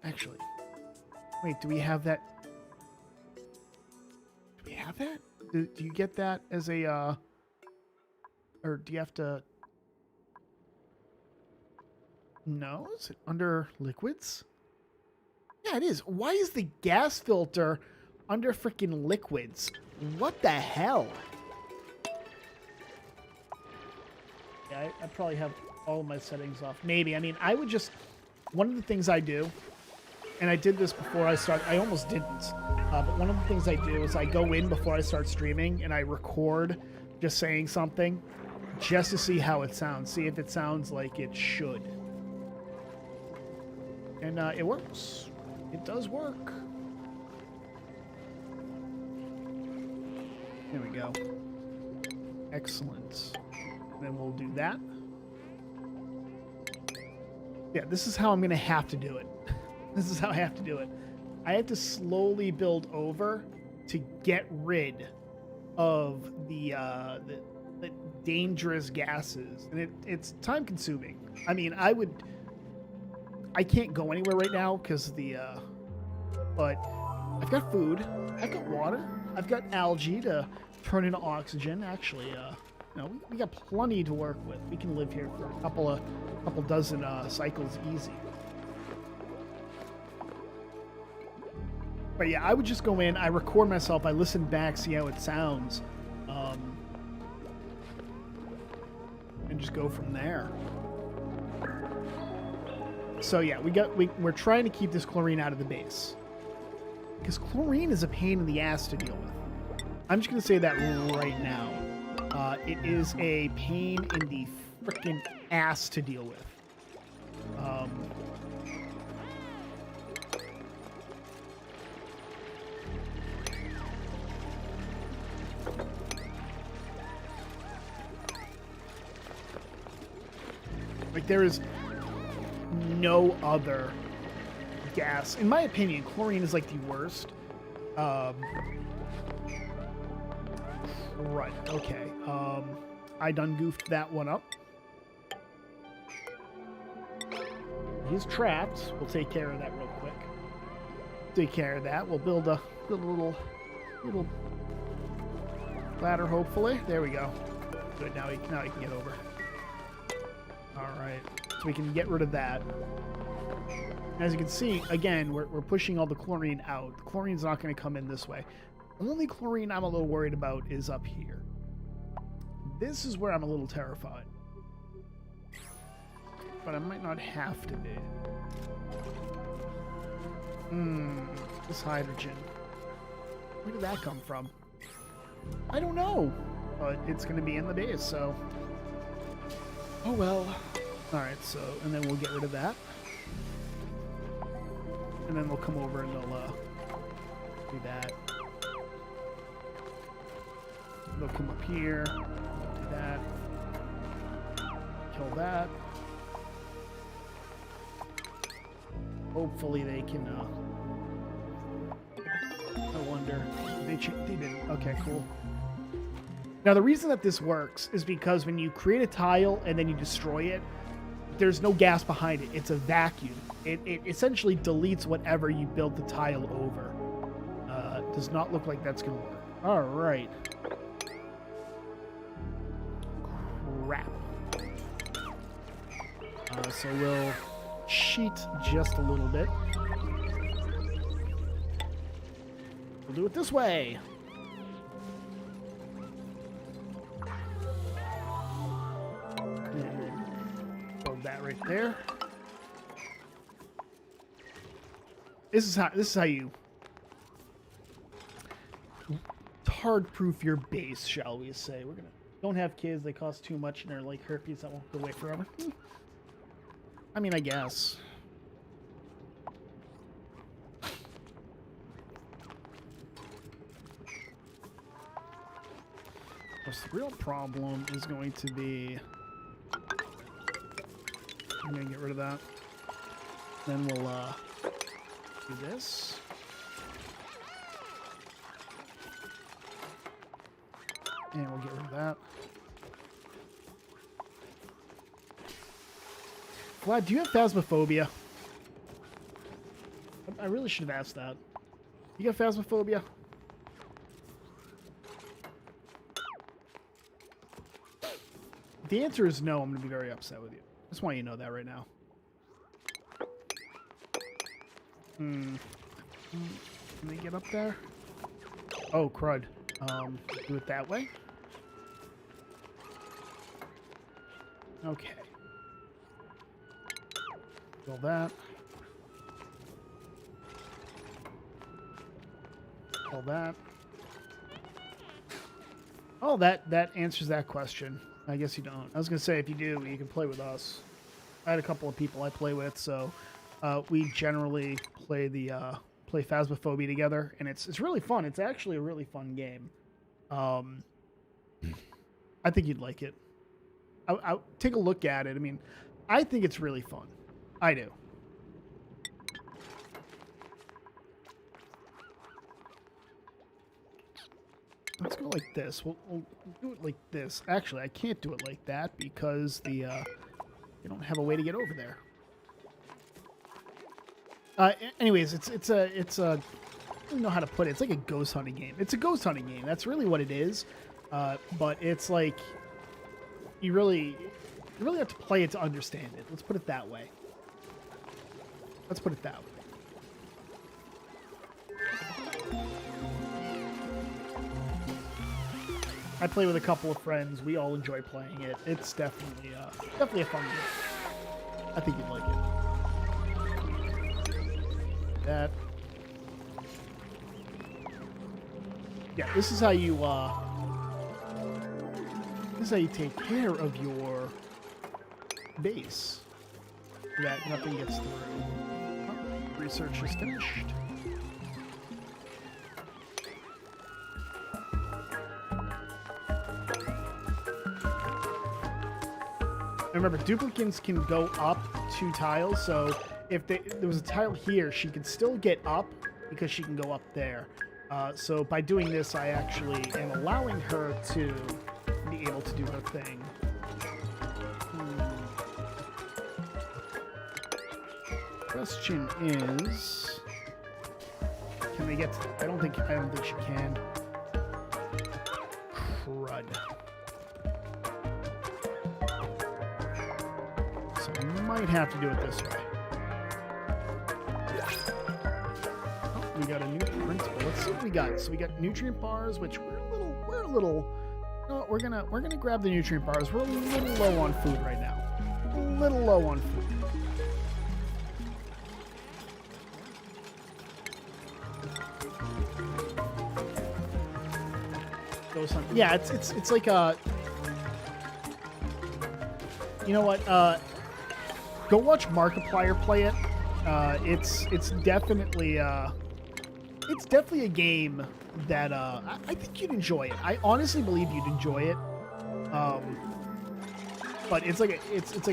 Actually, wait, do we have that? Do we have that? Do you get that as a, or do you have to? No, is it under liquids? Yeah, it is. Why is the gas filter under freaking liquids? What the hell? Yeah, I probably have all of my settings off. Maybe. I mean, I would just... One of the things I do, and I did this before I started... I almost didn't. But one of the things I do is I go in before I start streaming and I record just saying something just to see how it sounds. See if it sounds like it should. And it works. It does work. There we go. Excellent. Then we'll do that. Yeah, this is how I'm going to have to do it. This is how I have to do it. I have to slowly build over to get rid of the dangerous gases. And it's time consuming. I mean, I can't go anywhere right now because the, but I've got food, I've got water, I've got algae to turn into oxygen. Actually, you know, we got plenty to work with. We can live here for a couple dozen cycles easy. But yeah, I would just go in, I record myself, I listen back, see how it sounds, and just go from there. So yeah, we're trying to keep this chlorine out of the base, because chlorine is a pain in the ass to deal with. I'm just gonna say that right now. It is a pain in the frickin' ass to deal with. Like, there is no other gas. In my opinion, chlorine is like the worst. Right, okay. I done goofed that one up. He's trapped. We'll take care of that real quick. Take care of that. We'll build a little ladder, hopefully. There we go. Good, now he can get over. right, so we can get rid of that. As you can see, again, we're pushing all the chlorine out. The chlorine's not going to come in this way. Only chlorine I'm a little worried about is up here. This is where I'm a little terrified. But I might not have to be. This hydrogen. Where did that come from? I don't know. But it's going to be in the base, so... Oh well. Alright, so, and then we'll get rid of that. And then they'll come over and they'll do that. They'll come up here, do that, kill that. Hopefully they can, I wonder, they didn't, okay, cool. Now the reason that this works is because when you create a tile and then you destroy it, there's no gas behind it, it's a vacuum. It essentially deletes whatever you built the tile over. Does not look like that's gonna work. All right. Crap. So we'll cheat just a little bit. We'll do it this way. And hold that right there. This is how you hard-proof your base, shall we say. We're gonna don't have kids, they cost too much and they're like herpes that won't go away forever. I mean, I guess. The real problem is going to be, I'm gonna get rid of that. Then we'll do this. And we'll get rid of that. Vlad, do you have phasmophobia? I really should have asked that. You got phasmophobia? If the answer is no, I'm going to be very upset with you. I just want you to know that right now. Can they get up there? Oh, crud. Do it that way? Okay. Kill that. Kill that. Oh, that answers that question. I guess you don't. I was going to say, if you do, you can play with us. I had a couple of people I play with, so we generally play play Phasmophobia together, and it's really fun. It's actually a really fun game. I think you'd like it. I'll take a look at it. I mean, I think it's really fun. I do. Let's go like this. We'll do it like this. Actually, I can't do it like that because they don't have a way to get over there. Anyways, it's a I don't know how to put it. It's like a ghost hunting game. It's a ghost hunting game. That's really what it is. But it's like you really have to play it to understand it. Let's put it that way. Let's put it that way. I play with a couple of friends. We all enjoy playing it. It's definitely a fun game. I think you'd like it. That. Yeah, this is how you take care of your base so that nothing gets through. Oh, research is finished. Remember, duplicates can go up 2 tiles, so if there was a tile here, she could still get up because she can go up there. So by doing this, I actually am allowing her to be able to do her thing. Question is, can they get to, I don't think she can. Crud. might have to do it this way. Oh, we got a new principle. Let's see what we got. So we got nutrient bars, which we're a little. You know what, we're gonna grab the nutrient bars. We're a little low on food right now. A little low on food. Yeah, it's like a. You know what? Go watch Markiplier play it. It's definitely a game that I think you'd enjoy it. I honestly believe you'd enjoy it. But it's like a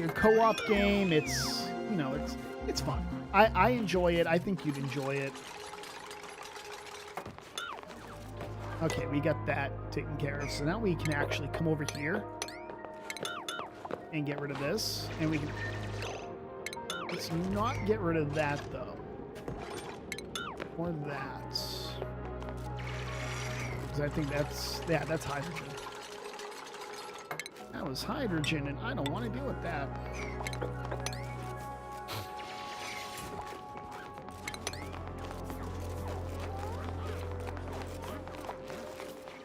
co-op game. It's it's fun. I enjoy it. I think you'd enjoy it. Okay, we got that taken care of. So now we can actually come over here and get rid of this. And we can... Let's not get rid of that, though. Or that. Because I think that's... Yeah, that's hydrogen. That was hydrogen, and I don't want to deal with that.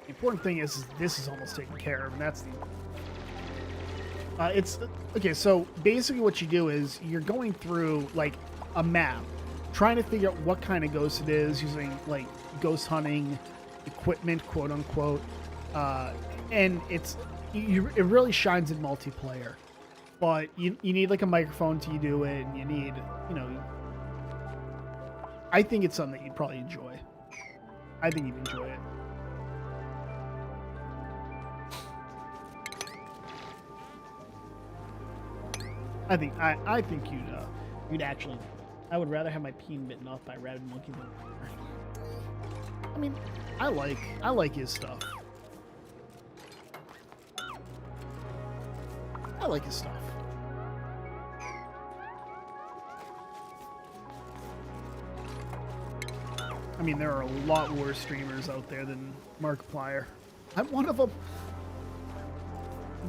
The important thing is this is almost taken care of, and that's the... it's... Okay, so basically what you do is you're going through, like, a map, trying to figure out what kind of ghost it is, using, like, ghost hunting equipment, quote-unquote, and it's... it really shines in multiplayer, but you need, like, a microphone to do it, and you need, I think it's something that you'd probably enjoy. I think you'd enjoy it. I think you'd actually. I would rather have my peen bitten off by a rabid monkey than. I mean, I like his stuff. I like his stuff. I mean, there are a lot worse streamers out there than Markiplier. I'm one of them.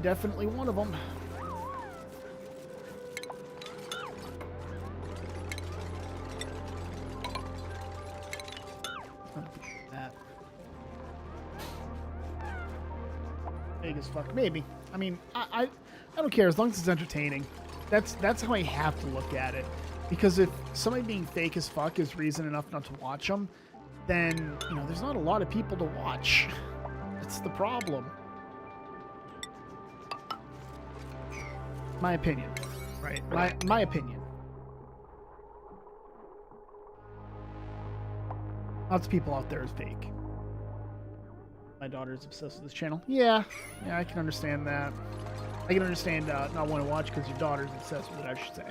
Definitely one of them. Big as fuck. Maybe. I mean, I don't care as long as it's entertaining. That's how I have to look at it. Because if somebody being fake as fuck is reason enough not to watch them, then there's not a lot of people to watch. That's the problem. My opinion, right? My opinion. Lots of people out there is fake. My daughter's obsessed with this channel. Yeah, I can understand that. I can understand not wanting to watch because your daughter's obsessed with it, I should say.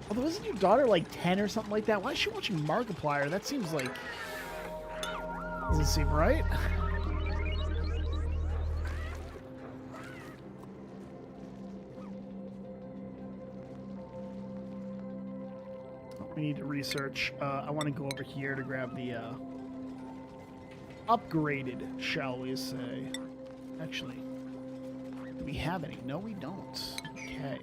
Although, isn't your daughter like 10 or something like that? Why is she watching Markiplier? That seems like... Doesn't seem right. We need to research. I want to go over here to grab the upgraded, shall we say. Actually, do we have any? No, we don't. Okay.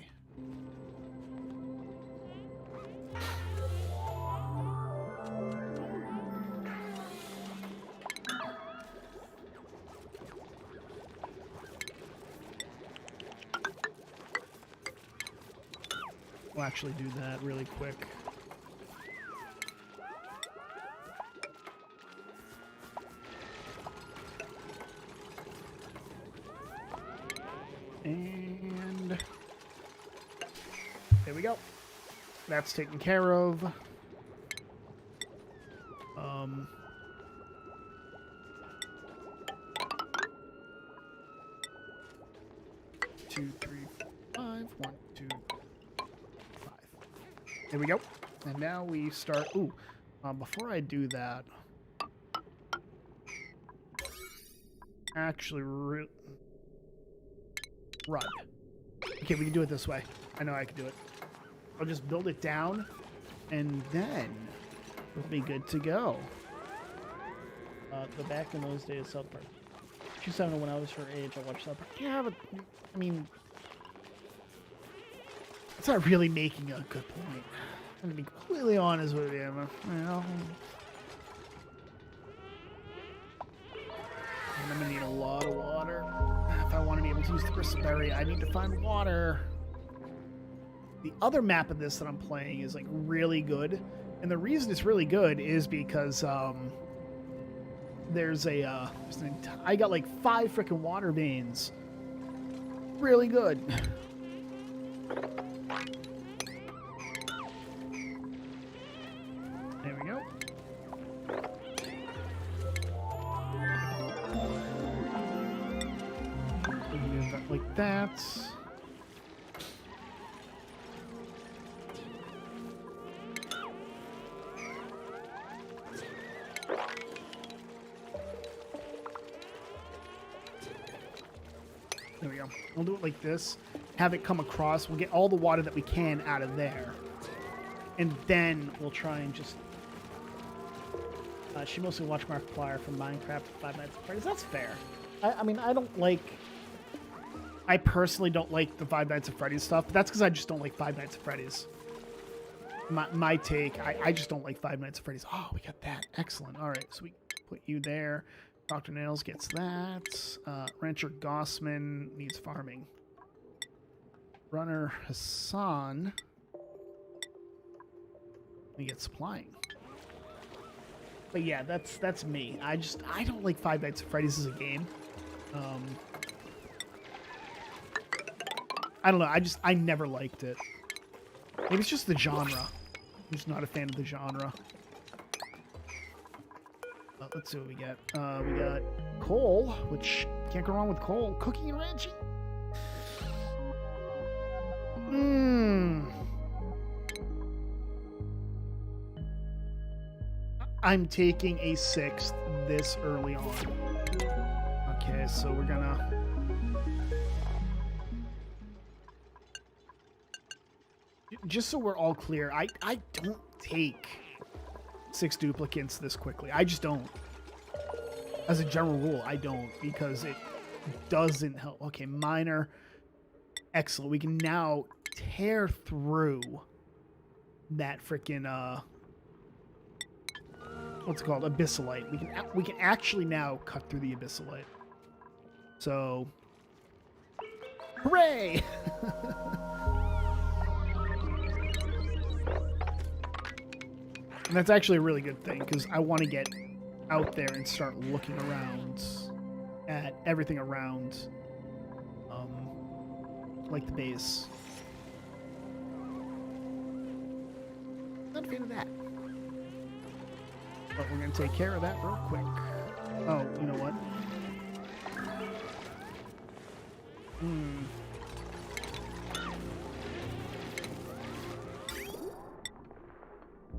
We'll actually do that really quick. And there we go. That's taken care of. 2, 3, 5. 1, 2, 5. There we go. And now we start. Ooh, before I do that, actually, run. Okay, we can do it this way. I know I can do it. I'll just build it down, and then we'll be good to go. The back in those days, South Park. 2007, when I was her age, I watched South Park. Yeah, but I mean, It's not really making a good point. I'm gonna be completely honest with you. Well, and I'm gonna need a lot of water. If I want to be able to use the Berry, I need to find water. The other map of this that I'm playing is like really good, and the reason it's really good is because I got like 5 freaking water veins. Really good. There we go. Move that like that. There we go. We'll do it like this. Have it come across. We'll get all the water that we can out of there. And then we'll try and just... she mostly watched Markiplier from Minecraft 5 Nights at Freddy's. That's fair. I mean, I don't like... I personally don't like the 5 Nights at Freddy's stuff, but that's because I just don't like 5 Nights at Freddy's. My take, I just don't like 5 Nights at Freddy's. Oh, we got that. Excellent. All right, so we put you there. Dr. Nails gets that. Rancher Gossman needs farming. Runner Hassan, he gets supplying. But yeah, that's me. I don't like 5 Nights at Freddy's as a game. I don't know. I never liked it. Maybe it's just the genre. I'm just not a fan of the genre. Let's see what we get. We got coal, which can't go wrong with coal. Cooking and ranching. I'm taking a 6th this early on. Okay, so we're gonna... Just so we're all clear, I don't take 6 duplicates this quickly. I just don't. As a general rule, I don't, because it doesn't help. Okay, minor. Excellent. We can now tear through that freaking what's it called? Abyssalite. We can actually now cut through the Abyssalite. So, hooray! And that's actually a really good thing, because I want to get out there and start looking around at everything around, like the base. Not a fan of that. But we're going to take care of that real quick. Oh, you know what?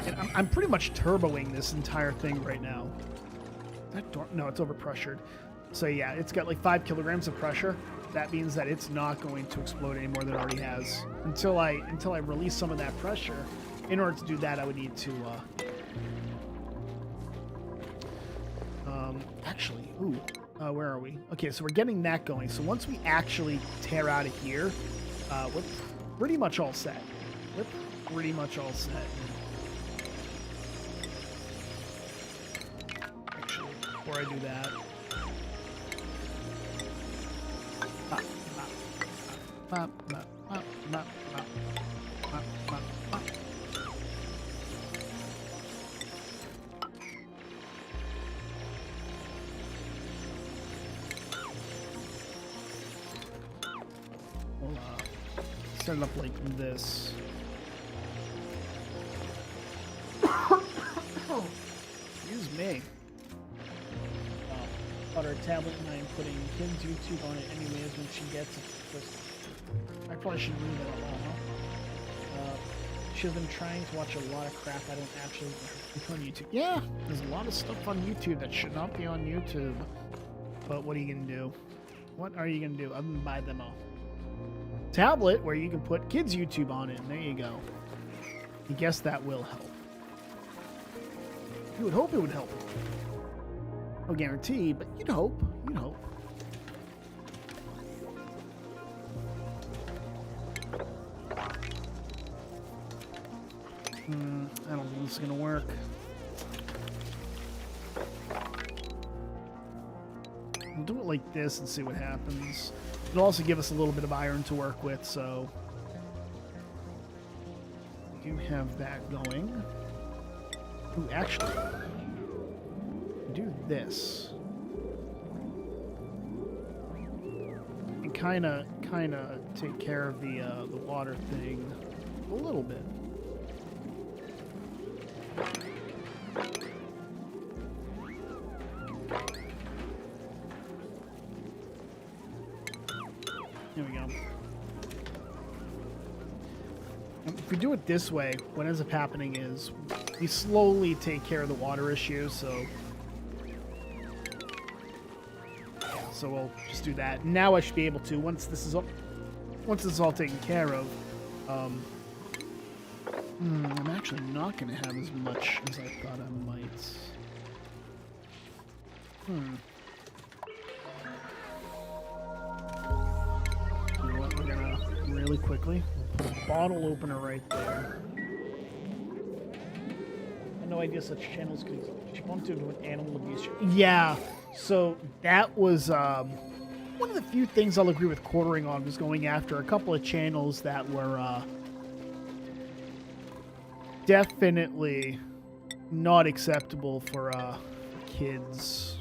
And I'm pretty much turboing this entire thing right now. No, it's overpressured. So yeah, it's got like 5 kilograms of pressure. That means that it's not going to explode any more than it already has. Until I release some of that pressure. In order to do that, I would need to actually, where are we? Okay, so we're getting that going. So once we actually tear out of here, we're pretty much all set. We're pretty much all set. Actually, before I do that, we'll set it up like this. Excuse me. Got her tablet and I am putting Kim's YouTube on it anyways when she gets it. I probably shouldn't read that out loud, huh? She's been trying to watch a lot of crap I don't actually put on YouTube. Yeah, there's a lot of stuff on YouTube that should not be on YouTube. But what are you going to do? What are you going to do other than buy them all? Tablet where you can put kids' YouTube on it. And there you go. I guess that will help. You would hope it would help. No guarantee, but you'd hope. You'd hope. I don't think this is gonna work. We'll do it like this and see what happens. It'll also give us a little bit of iron to work with, so we do have that going. Ooh, actually, do this. And kind of take care of the water thing a little bit. Here we go. If we do it this way, what ends up happening is we slowly take care of the water issue, so we'll just do that. Now I should be able to, once this is all taken care of, I'm actually not going to have as much as I thought I might. You know what, we're going to really quickly put a bottle opener right there. I had no idea such channels could exist. She wanted to do an animal abuse. Yeah, so that was one of the few things I'll agree with Quartering on, was going after a couple of channels that were definitely not acceptable for kids.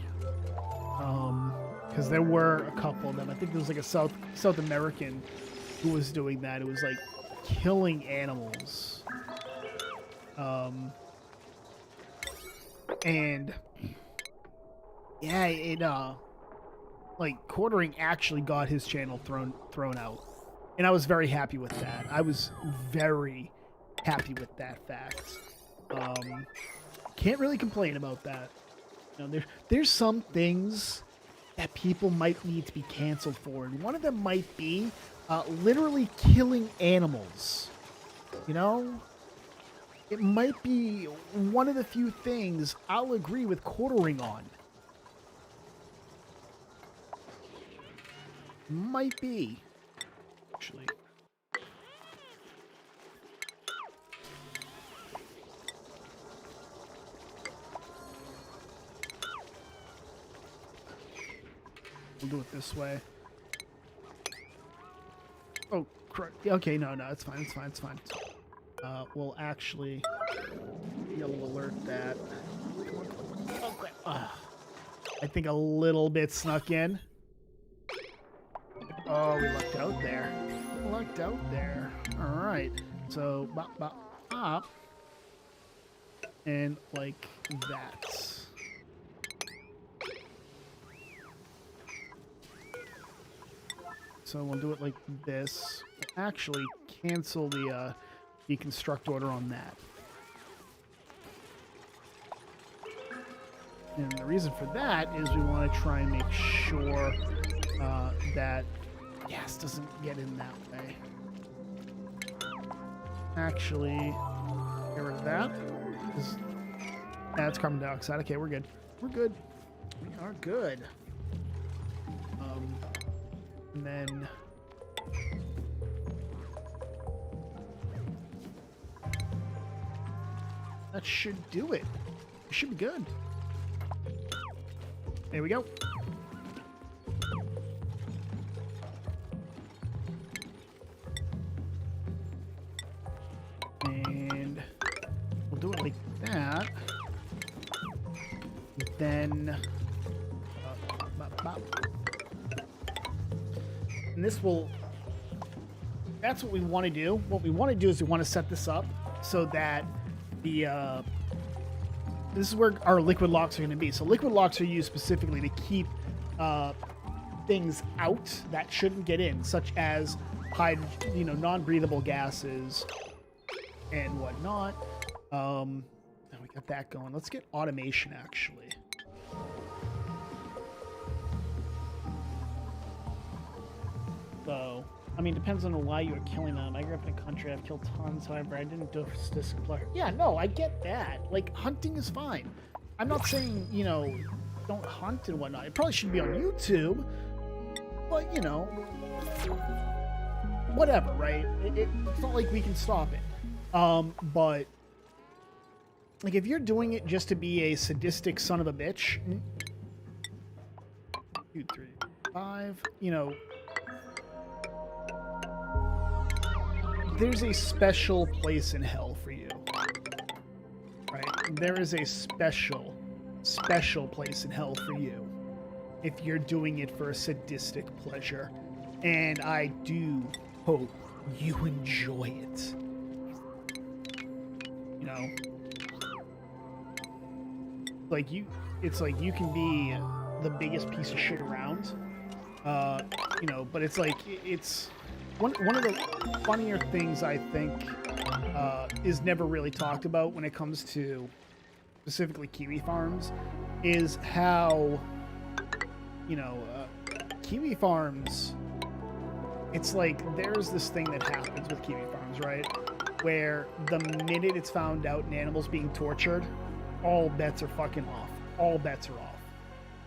Because there were a couple of them. I think there was like a South American who was doing that. It was like killing animals. And yeah, it like Quartering actually got his channel thrown out, and I was very happy with that. I was very happy with that fact. Can't really complain about that. You know, there's some things that people might need to be canceled for, and one of them might be literally killing animals. You know, it might be one of the few things I'll agree with Quartering on. Might be, actually. We'll do it this way. Oh, correct. Okay, no, it's fine, it's fine, it's fine. We'll actually yellow alert that. Oh, crap. I think a little bit snuck in. Oh, we lucked out there. Lucked out there. All right. So, bop, bop, bop. And like that. So we'll do it like this. We'll actually cancel the deconstruct order on that. And the reason for that is we want to try and make sure that gas doesn't get in that way. Actually, get rid of that. That's carbon dioxide. Okay, we're good. We're good. We are good. And then that should do it. It should be good. There we go. And we'll do it like that. Then and this will, that's what we want to do. What we want to do is we want to set this up so that the this is where our liquid locks are going to be. So liquid locks are used specifically to keep things out that shouldn't get in, such as non-breathable gases and whatnot. We got that going. Let's get automation, actually. So, I mean, depends on why you're killing them. I grew up in a country, I've killed tons, however, I didn't do this. Yeah, no, I get that. Like, hunting is fine. I'm not saying, don't hunt and whatnot. It probably shouldn't be on YouTube, but, whatever, right? It's not like we can stop it. But like if you're doing it just to be a sadistic son of a bitch, 2, 3, 5, you know, there's a special place in hell for you, right? There is a special place in hell for you if you're doing it for a sadistic pleasure. And I do hope you enjoy it. You know? It's like you can be the biggest piece of shit around. You know, but it's like, it's one of the funnier things I think is never really talked about when it comes to specifically kiwi farms is how, you know, kiwi farms, it's like there's this thing that happens with kiwi farms, right? Where the minute it's found out an animal's being tortured, all bets are fucking off. All bets are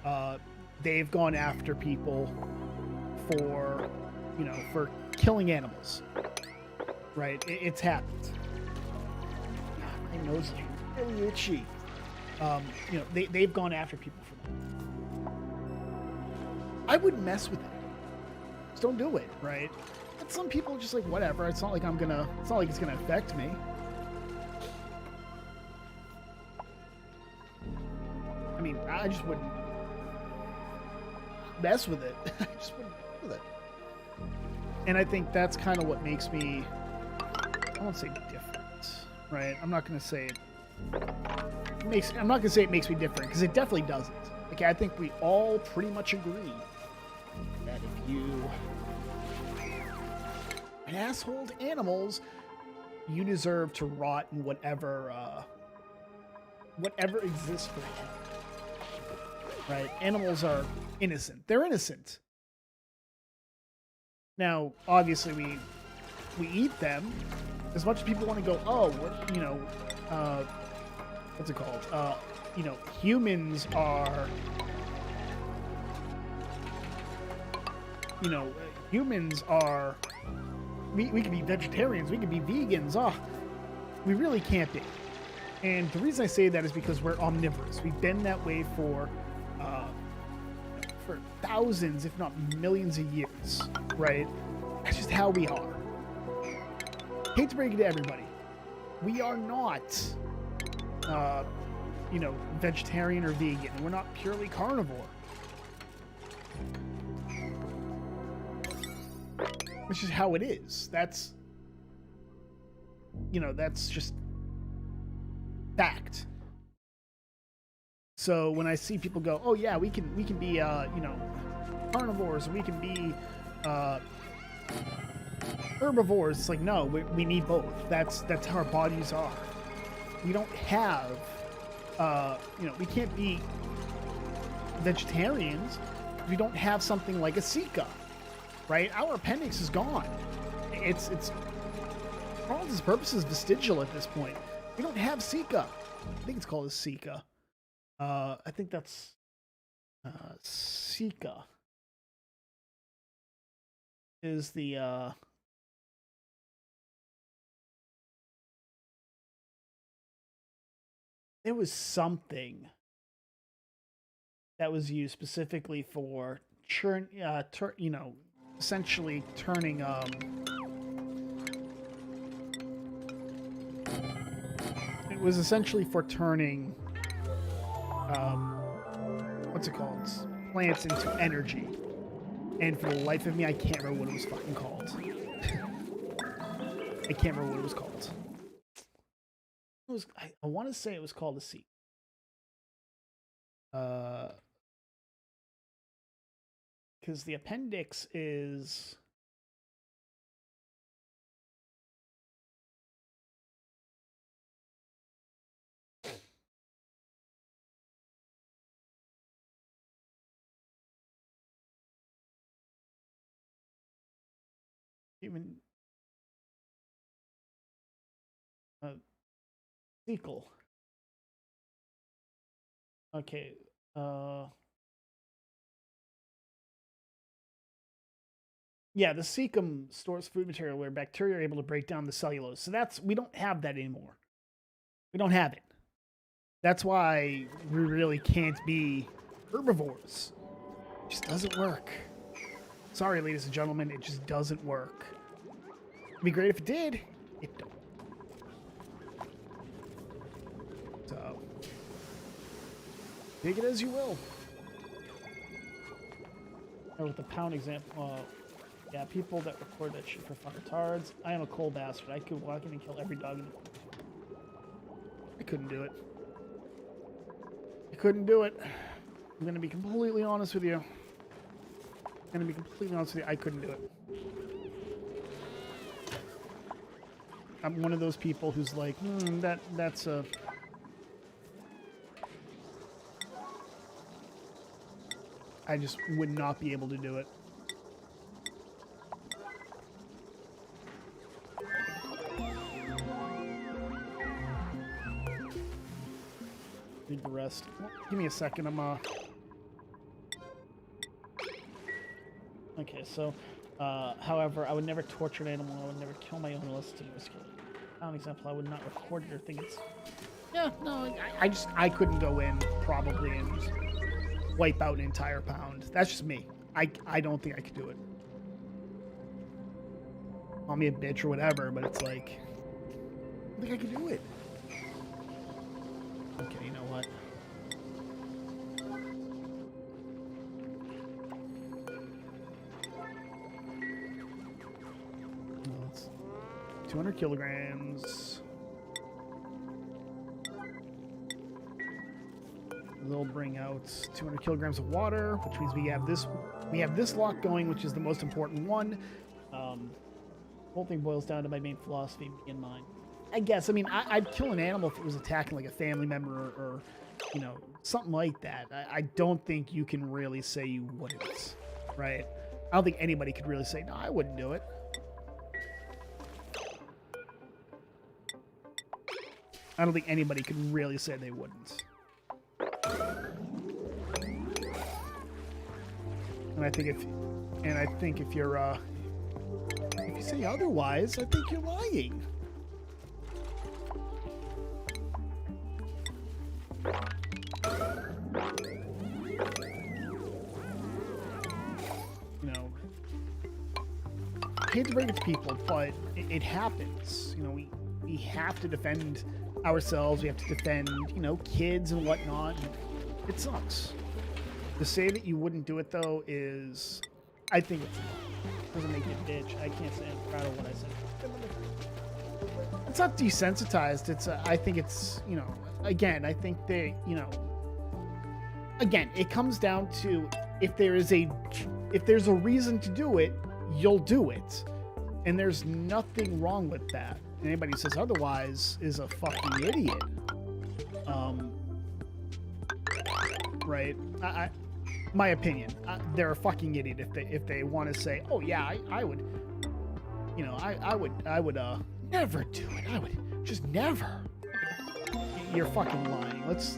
off. They've gone after people for, you know, for killing animals, right? It's happened. God, my nose is really itchy. You know, they've gone after people for that. I wouldn't mess with it. Just don't do it, right? But some people are just like, whatever. It's not like it's not like it's gonna affect me. I mean, I just wouldn't mess with it. I just wouldn't mess with it. And I think that's kind of what makes me, I won't say different, right? I'm not gonna say I'm not gonna say it makes me different, because it definitely doesn't. Okay, I think we all pretty much agree that if you assholed animals, you deserve to rot in whatever exists for hell. Right? Animals are innocent. They're innocent. Now, obviously, we eat them. As much as people want to go, oh, you know, what's it called? You know, humans are, you know, humans are, we can be vegetarians, we can be vegans. Oh, we really can't be. And the reason I say that is because we're omnivorous. We've been that way for thousands, if not millions of years, right? That's just how we are. Hate to break it to everybody. We are not, you know, vegetarian or vegan. We're not purely carnivore. It's just how it is. That's, you know, that's just fact. So when I see people go, oh yeah, we can be, you know, carnivores, or we can be herbivores. It's like, no, we need both. That's how our bodies are. We don't have, you know, we can't be vegetarians. We don't have something like a Sika, right? Our appendix is gone. It's for all intents and purposes vestigial at this point. We don't have Sika. I think it's called a Sika. I think that's Sika is the there was something that was used specifically for you know, essentially turning it was essentially for turning what's it called? Plants into energy. And for the life of me, I can't remember what it was fucking called. I can't remember what it was called. It was, I want to say it was called a seat. Because the appendix is... Human cecal. Okay. Yeah, the cecum stores food material where bacteria are able to break down the cellulose. So that's, we don't have that anymore. We don't have it. That's why we really can't be herbivores. It just doesn't work. Sorry, ladies and gentlemen, it just doesn't work. It'd be great if it did. It don't. So, take it as you will. And with the pound example, yeah, people that record that shit for fucking retards. I am a cold bastard. I could walk in and kill every dog in the world. I couldn't do it. I couldn't do it. I'm gonna be completely honest with you. I couldn't do it. I'm one of those people who's like, that's a... I just would not be able to do it. Need to rest. Well, give me a second. Okay, so, however, I would never torture an animal. I would never kill my own unless it's a risk. An example, I would not record it or think it's... Yeah, no, I couldn't go in, probably, and just wipe out an entire pound. That's just me. I don't think I could do it. Call me a bitch or whatever, but it's like... I don't think I could do it. Okay, you know what? Well, it's 200 kilograms. They'll bring out 200 kilograms of water, which means we have this lock going, which is the most important one. The whole thing boils down to my main philosophy in mind. I guess. I mean, I'd kill an animal if it was attacking like a family member or you know, something like that. I don't think you can really say you wouldn't, right? I don't think anybody could really say, no, I wouldn't do it. I don't think anybody could really say they wouldn't. And I think if you're if you say otherwise, I think you're lying. You know, I hate to break it to people, but it happens. You know, we have to defend ourselves. We have to defend, you know, kids and whatnot. It sucks. To say that you wouldn't do it, though, is... I think it doesn't make you a bitch. I can't say I'm proud of what I said. It's not desensitized. It's, I think it's, you know... Again, I think they, you know... Again, it comes down to if there's a reason to do it, you'll do it. And there's nothing wrong with that. Anybody who says otherwise is a fucking idiot. Right? My opinion, they're a fucking idiot if they want to say, oh yeah, I would, you know, I would never do it. I would just never. You're fucking lying. Let's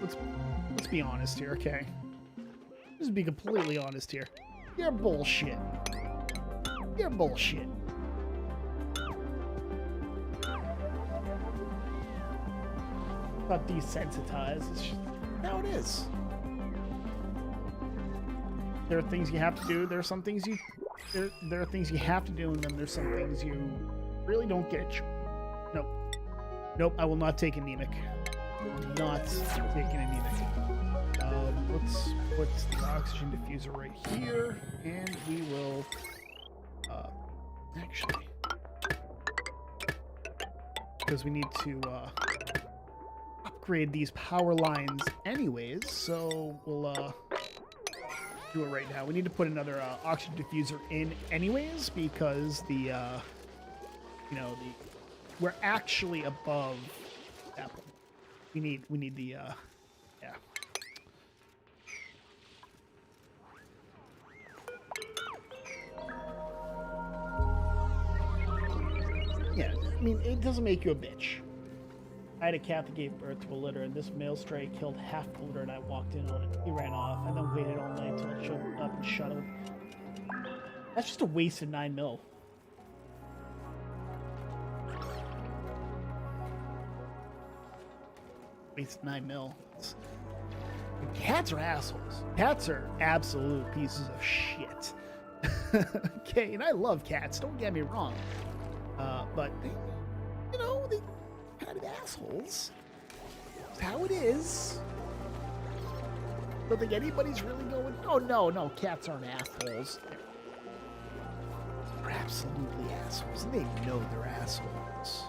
be honest here, okay? Just be completely honest here. You're bullshit. You're bullshit. Not desensitized. It's just how it is. There are things you have to do. There are some things there are things you have to do, and then there's some things you really don't get. Nope. Nope, I will not take anemic. Not taking anemic. Let's put the oxygen diffuser right here, and we will actually, because we need to upgrade these power lines anyways, so we'll do it right now. We need to put another oxygen diffuser in anyways, because the you know, we're actually above that point. We need the yeah. Yeah, I mean, it doesn't make you a bitch. I had a cat that gave birth to a litter, and this male stray killed half the litter, and I walked in on it. He ran off. I then waited all night until it showed up and shut him. That's just a wasted 9 mil. Waste 9 mil. Cats are assholes. Cats are absolute pieces of shit. Okay, and I love cats. Don't get me wrong. But they, you know, they kind of assholes. That's how it is. Don't think anybody's really going. Oh no, cats aren't assholes. They're absolutely assholes, and they know they're assholes.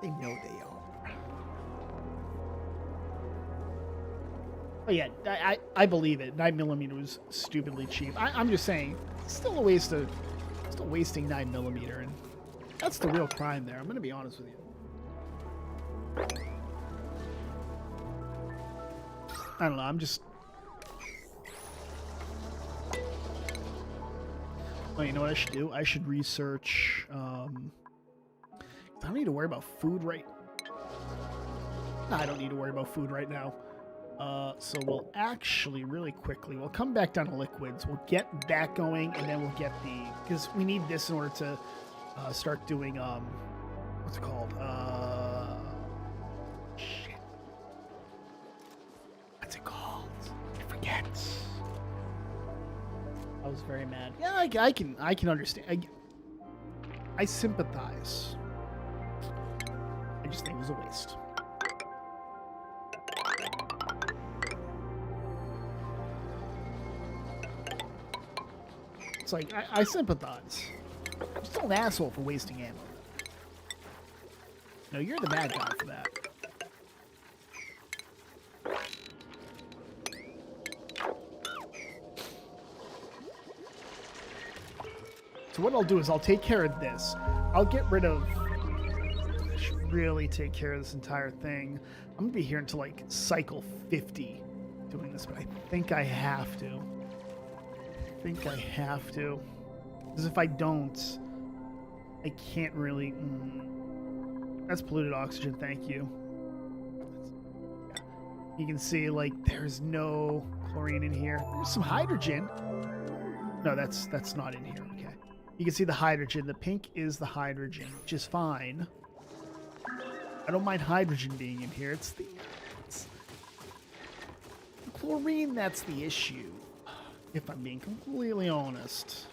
They know they are. Oh yeah, I believe it. 9mm was stupidly cheap. I'm just saying, it's still a waste of, still wasting 9mm, and that's the real crime there. I'm gonna be honest with you. I don't know. I'm just. Oh, you know what I should do? I should research. I don't need to worry about food right. No, I don't need to worry about food right now. So we'll actually really quickly, we'll come back down to liquids. We'll get that going, and then we'll get the, because we need this in order to start doing what's it called? Shit. What's it called? I forget. I was very mad. Yeah, I can understand. I sympathize. I just think it was a waste. It's like, I sympathize. I'm still an asshole for wasting ammo. No, you're the bad guy for that. So what I'll do is I'll take care of this. I'll get rid of... I should really take care of this entire thing. I'm going to be here until, like, cycle 50 doing this, but I think I have to. I have to, because if I don't, I can't really. That's polluted oxygen. Thank you. Yeah. You can see, like, there's no chlorine in here. There's some hydrogen. No, that's not in here. Okay. You can see the hydrogen. The pink is the hydrogen, which is fine. I don't mind hydrogen being in here. It's the chlorine that's the issue. If I'm being completely honest.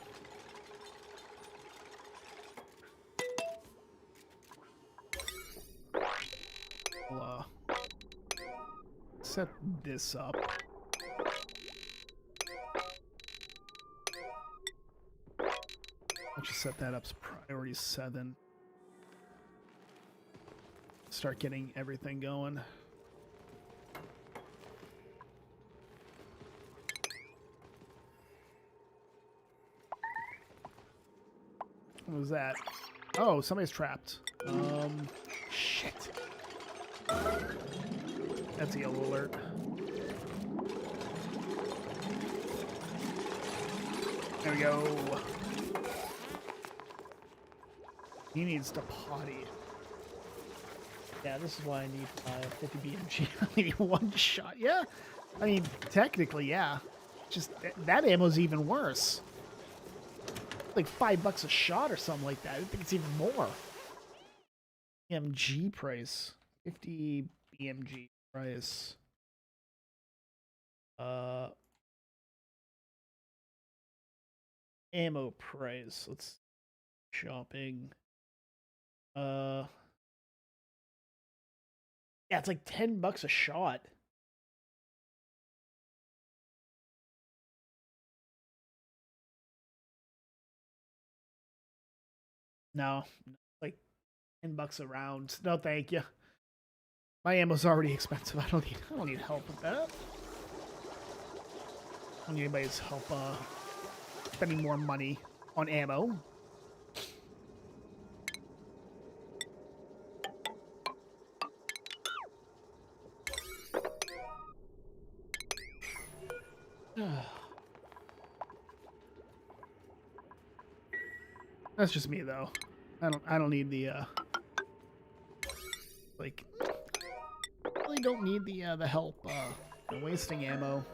I'll set this up. I'll just set that up as priority 7. Start getting everything going. What was that? Oh, somebody's trapped. Shit. That's a yellow alert. There we go. He needs to potty. Yeah, this is why I need 50 BMG. I need one shot. Yeah, I mean, technically, yeah. Just that ammo's even worse. Like $5 a shot or something like that. I think it's even more. BMG price. 50 BMG price. Ammo price. Let's shopping. Yeah, it's like $10 a shot. No, like $10 a round. No, thank you. My ammo's already expensive. I don't need help with that. I don't need anybody's help spending more money on ammo. That's just me though. I don't need the like really don't need the help wasting ammo,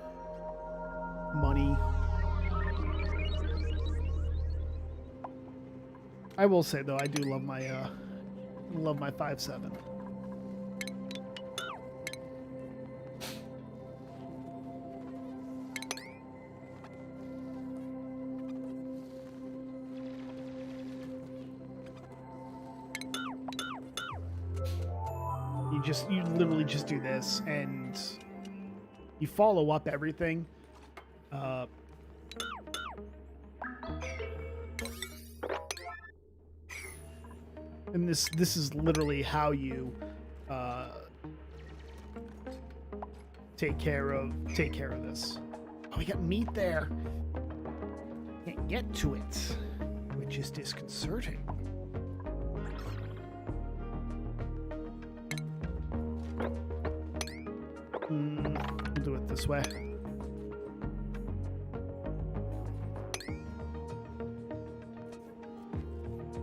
money. I will say though, I do love my 5.7. you literally just do this, and you follow up everything. And this is literally how you take care of this. Oh, we got meat there. Can't get to it, which is disconcerting. We'll do it this way.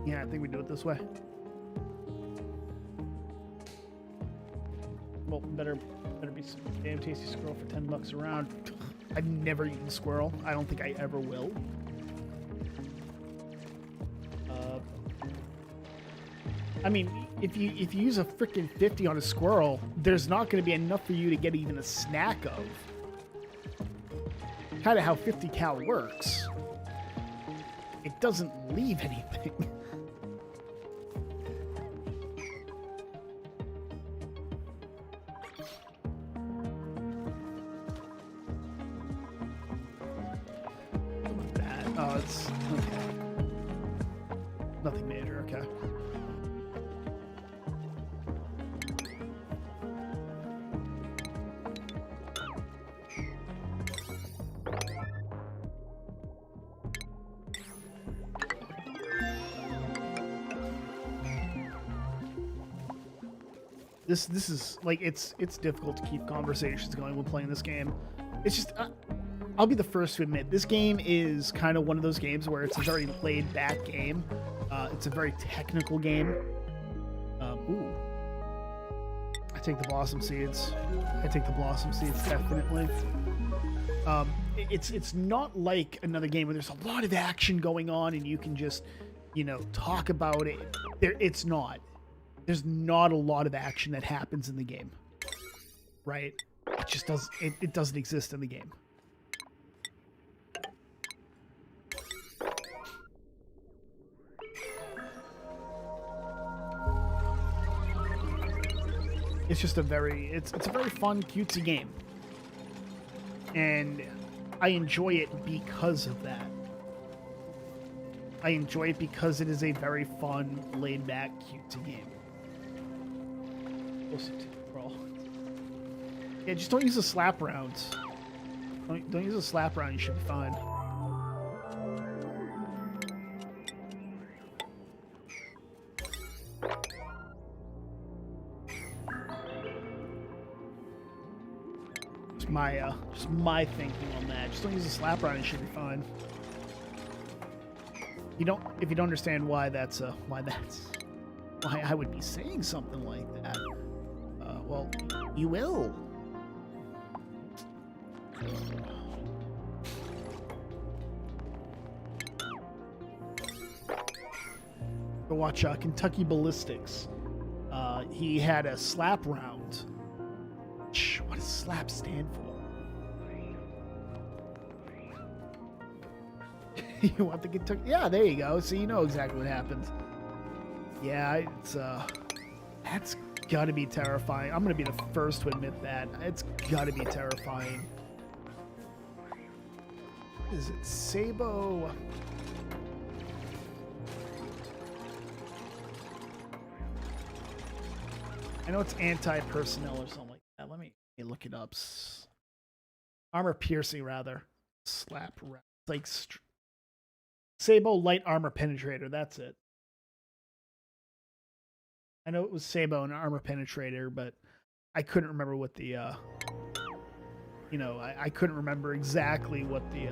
Yeah, I think we do it this way. Well, better be some damn tasty squirrel for $10 around. I've never eaten squirrel. I don't think I ever will. I mean, if you use a freaking 50 on a squirrel, there's not going to be enough for you to get even a snack of. Kind of how 50 cal works. It doesn't leave anything. Oh, it's okay. Nothing major, okay. This is like it's difficult to keep conversations going when playing this game. It's just I'll be the first to admit this game is kind of one of those games where it's a very laid back game. It's a very technical game. Ooh, I take the blossom seeds. I take the blossom seeds definitely. It's not like another game where there's a lot of action going on and you can just, you know, talk about it. It's not. There's not a lot of action that happens in the game, right? It just does. It doesn't exist in the game. It's just a very it's a very fun, cutesy game, and I enjoy it because of that. I enjoy it because it is a very fun, laid-back, cutesy game. Yeah, just don't use the slap rounds. Don't use a slap round. You should be fine. Just my thinking on that. Just don't use a slap round. You should be fine. If you don't understand why why I would be saying something like that. Well, you will. Go watch Kentucky Ballistics. He had a slap round. What does slap stand for? You want the Kentucky? Yeah, there you go. So you know exactly what happens. Yeah, it's that's gotta be terrifying. I'm gonna be the first to admit that. It's gotta be terrifying. What is it? Sabo. I know it's anti-personnel or something like that. Let me look it up. Armor piercing, rather. Slap. Like Sabo light armor penetrator. That's it. I know it was Sabo and armor penetrator, but I couldn't remember what the you know, I couldn't remember exactly what the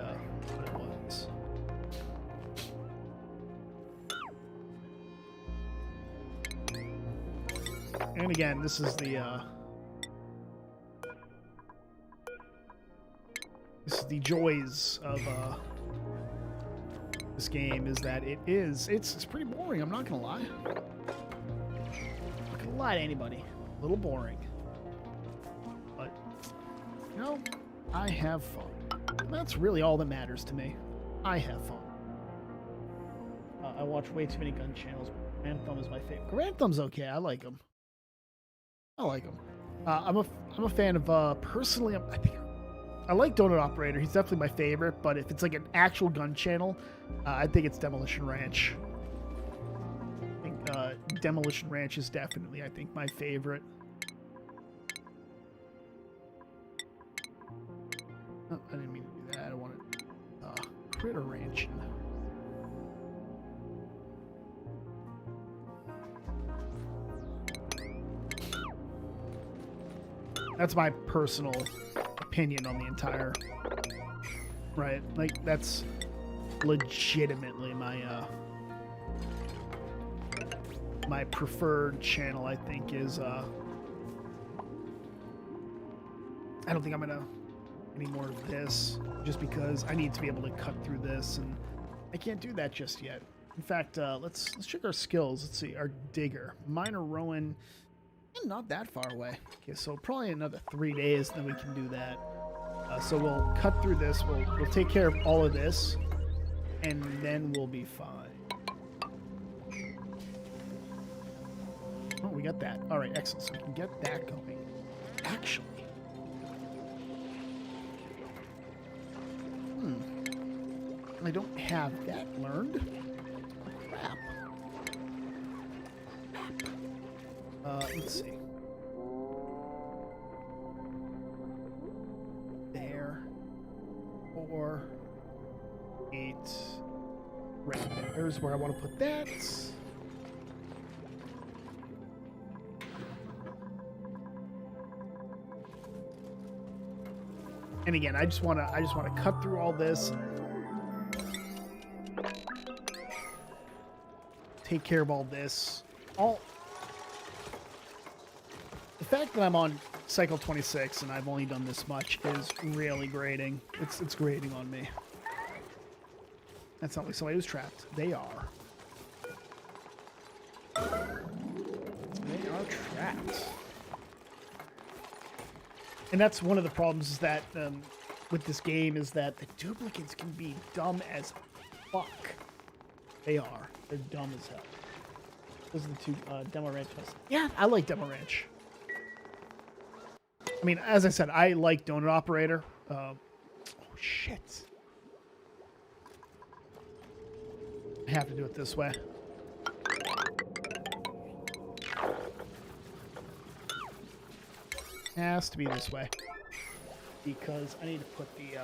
what it was. And again, this is the joys of this game, is that it's pretty boring. I'm not gonna lie. Not gonna lie to anybody. A little boring, but you know, I have fun. That's really all that matters to me. I have fun. I watch way too many gun channels. Grand Thumb is my favorite. Grand Thumb's okay. I like him. I like him. I'm a fan of personally. I think I like Donut Operator. He's definitely my favorite. But if it's like an actual gun channel, I think it's Demolition Ranch. I think Demolition Ranch is definitely, I think, my favorite. Oh, I didn't mean to do that. I wanted Critter Ranch. That's my personal opinion on the entire. Right, like that's legitimately my my preferred channel. I think is I don't think I'm gonna any more of this just because I need to be able to cut through this, and I can't do that just yet. In fact, let's check our skills. Let's see, our digger, minor Rowan, not that far away. Okay, so probably another 3 days, then we can do that. So we'll cut through this. We'll take care of all of this, and then we'll be fine. Oh, we got that. All right, excellent. So we can get that going. Actually, I don't have that learned. Crap. Let's see. There. 4, 8. Right there's where I want to put that. And again, I just want to cut through all this. Take care of all this. The fact that I'm on cycle 26 and I've only done this much is really grating. It's grating on me. That's not like somebody who's trapped. They are. They are trapped. And that's one of the problems is that with this game is that the duplicates can be dumb as fuck. They are. They're dumb as hell. Those are the two Demo Ranch. Yeah, I like Demo Ranch. I mean, as I said, I like Donut Operator. Oh, shit. I have to do it this way. Has to be this way. Because I need to put the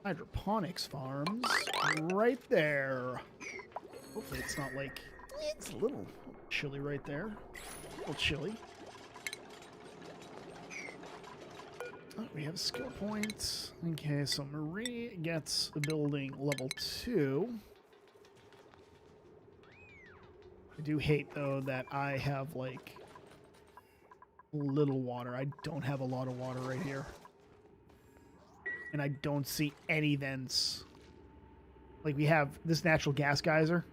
hydroponics farms right there. Hopefully it's not like... It's a little chilly right there. A little chilly. Oh, we have a skill point. Okay, so Marie gets the building level 2. I do hate, though, that I have, like, little water. I don't have a lot of water right here. And I don't see any vents. Like, we have this natural gas geyser.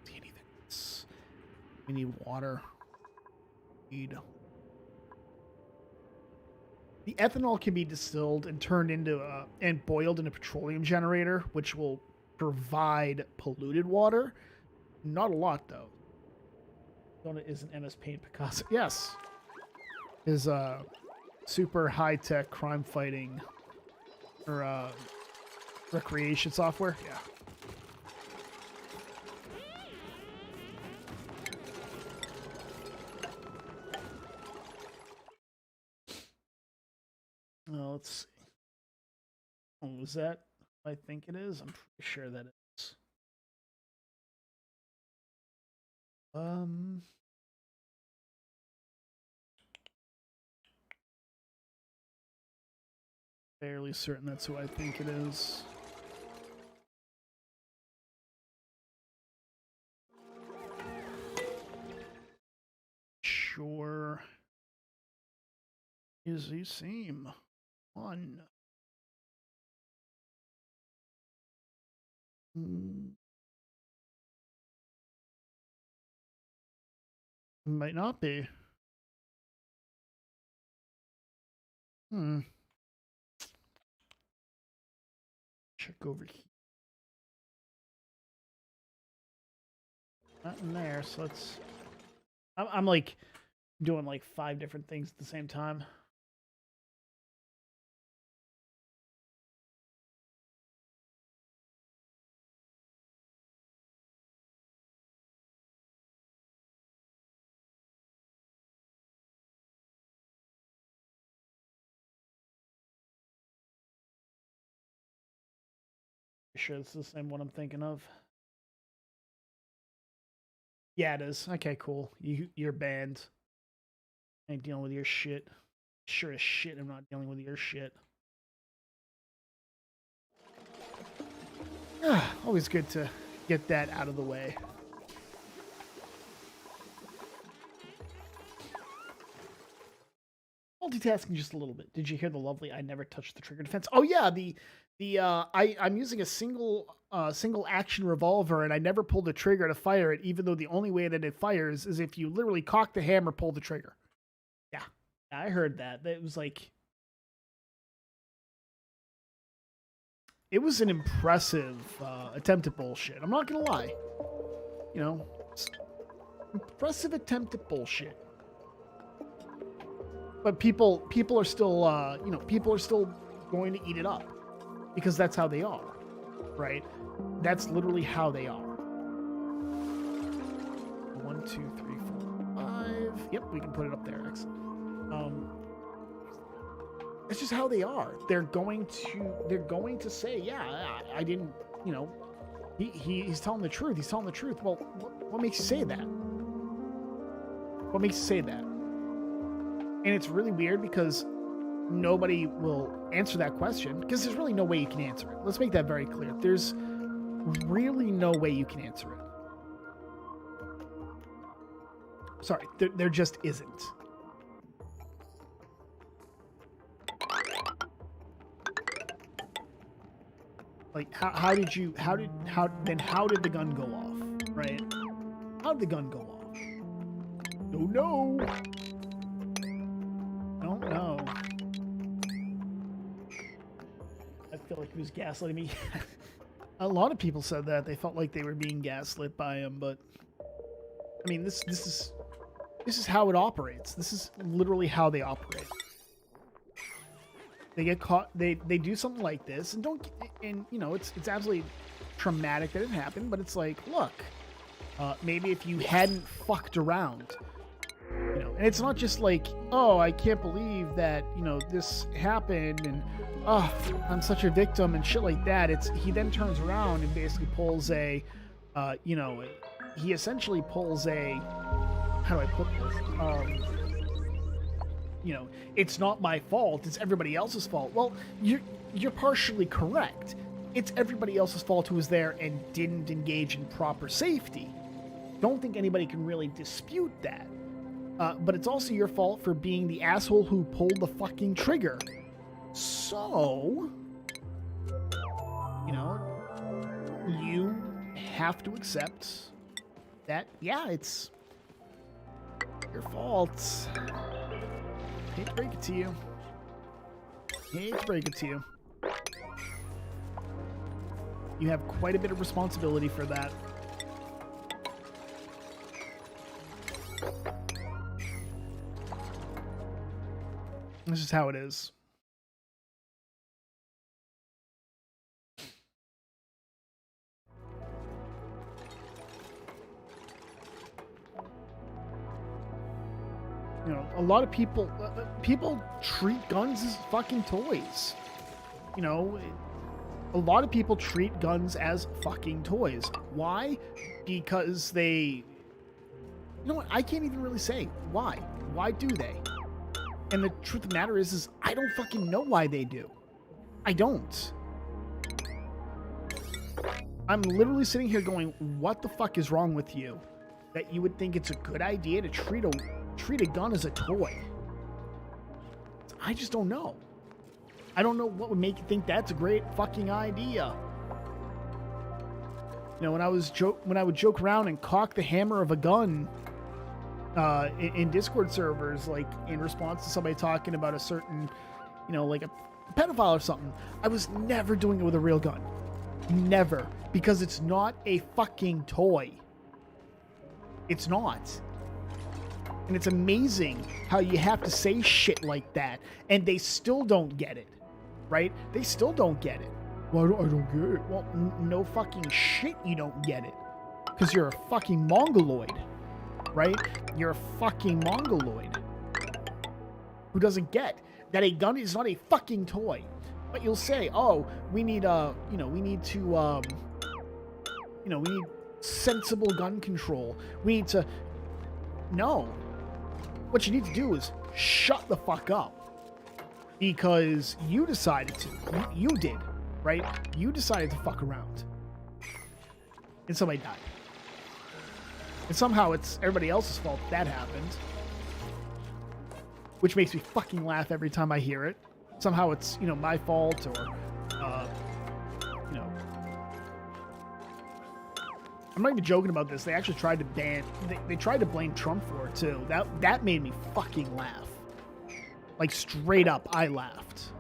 See any vents? We need water. The ethanol can be distilled and turned into and boiled in a petroleum generator, which will provide polluted water. Not a lot, though. Donut is an MS Paint Picasso. Yes. Is super high-tech crime fighting or recreation software. Yeah. Let's see. Oh, is that what I think it is? I'm pretty sure that it is. Fairly certain that's who I think it is. Sure. Is he seem one? Might not be. Check over here. Not in there, so let's... I'm like doing like 5 different things at the same time. Sure it's the same one I'm thinking of. Yeah, it is. Okay, cool. You're banned. I ain't dealing with your shit. Sure as shit I'm not dealing with your shit. Always good to get that out of the way. Multitasking just a little bit. Did you hear the lovely "I never touched the trigger defense"? Oh yeah, I'm using a single action revolver and I never pulled the trigger to fire it, even though the only way that it fires is if you literally cock the hammer, pull the trigger. Yeah, I heard that. It was like, it was an impressive attempt at bullshit. I'm not gonna lie. You know, impressive attempt at bullshit. But people are still, you know, people are still going to eat it up because that's how they are, right? That's literally how they are. 1, 2, 3, 4, 5. Yep, we can put it up there. Excellent. It's just how they are. They're going to say, yeah, I didn't, you know, he's telling the truth. He's telling the truth. Well, what makes you say that? What makes you say that? And it's really weird because nobody will answer that question because there's really no way you can answer it. Let's make that very clear. There's really no way you can answer it. Sorry, there just isn't. Like, how did the gun go off, right? How did the gun go off? Don't know. Don't know. I feel like he was gaslighting me. A lot of people said that they felt like they were being gaslit by him, but I mean, this is how it operates. This is literally how they operate. They get caught. They do something like this, and you know, it's absolutely traumatic that it happened. But it's like, look, maybe if you hadn't fucked around, you know, and it's not just like, oh, I can't believe that, you know, this happened, and oh, I'm such a victim and shit like that. It's he then turns around and basically pulls a, you know, he essentially pulls a, how do I put this? You know, it's not my fault, it's everybody else's fault. Well, you're partially correct. It's everybody else's fault who was there and didn't engage in proper safety. Don't think anybody can really dispute that. But it's also your fault for being the asshole who pulled the fucking trigger. So, you know, you have to accept that, yeah, it's your fault. Hate to break it to you. Hate to break it to you. You have quite a bit of responsibility for that. This is how it is. You know, a lot of people treat guns as fucking toys. You know, a lot of people treat guns as fucking toys. Why? Because they... You know what? I can't even really say why. Why do they? And the truth of the matter is I don't fucking know why they do. I don't. I'm literally sitting here going, what the fuck is wrong with you? That you would think it's a good idea to treat a gun as a toy. I just don't know. I don't know what would make you think that's a great fucking idea. You know, when I would joke around and cock the hammer of a gun in Discord servers, like in response to somebody talking about a certain, you know, like a pedophile or something, I was never doing it with a real gun. Never. Because it's not a fucking toy. It's not. And it's amazing how you have to say shit like that, and they still don't get it, right? They still don't get it. Well, I don't get it. Well, no fucking shit you don't get it. Because you're a fucking mongoloid, right? You're a fucking mongoloid who doesn't get that a gun is not a fucking toy. But you'll say, oh, we need, we need to, we need sensible gun control. We need to... No. What you need to do is shut the fuck up. Because you decided to. You did, right? You decided to fuck around. And somebody died. And somehow it's everybody else's fault that happened. Which makes me fucking laugh every time I hear it. Somehow it's, my fault or, I'm not even joking about this. They actually tried to ban... They tried to blame Trump for it, too. That made me fucking laugh. Like, straight up, I laughed.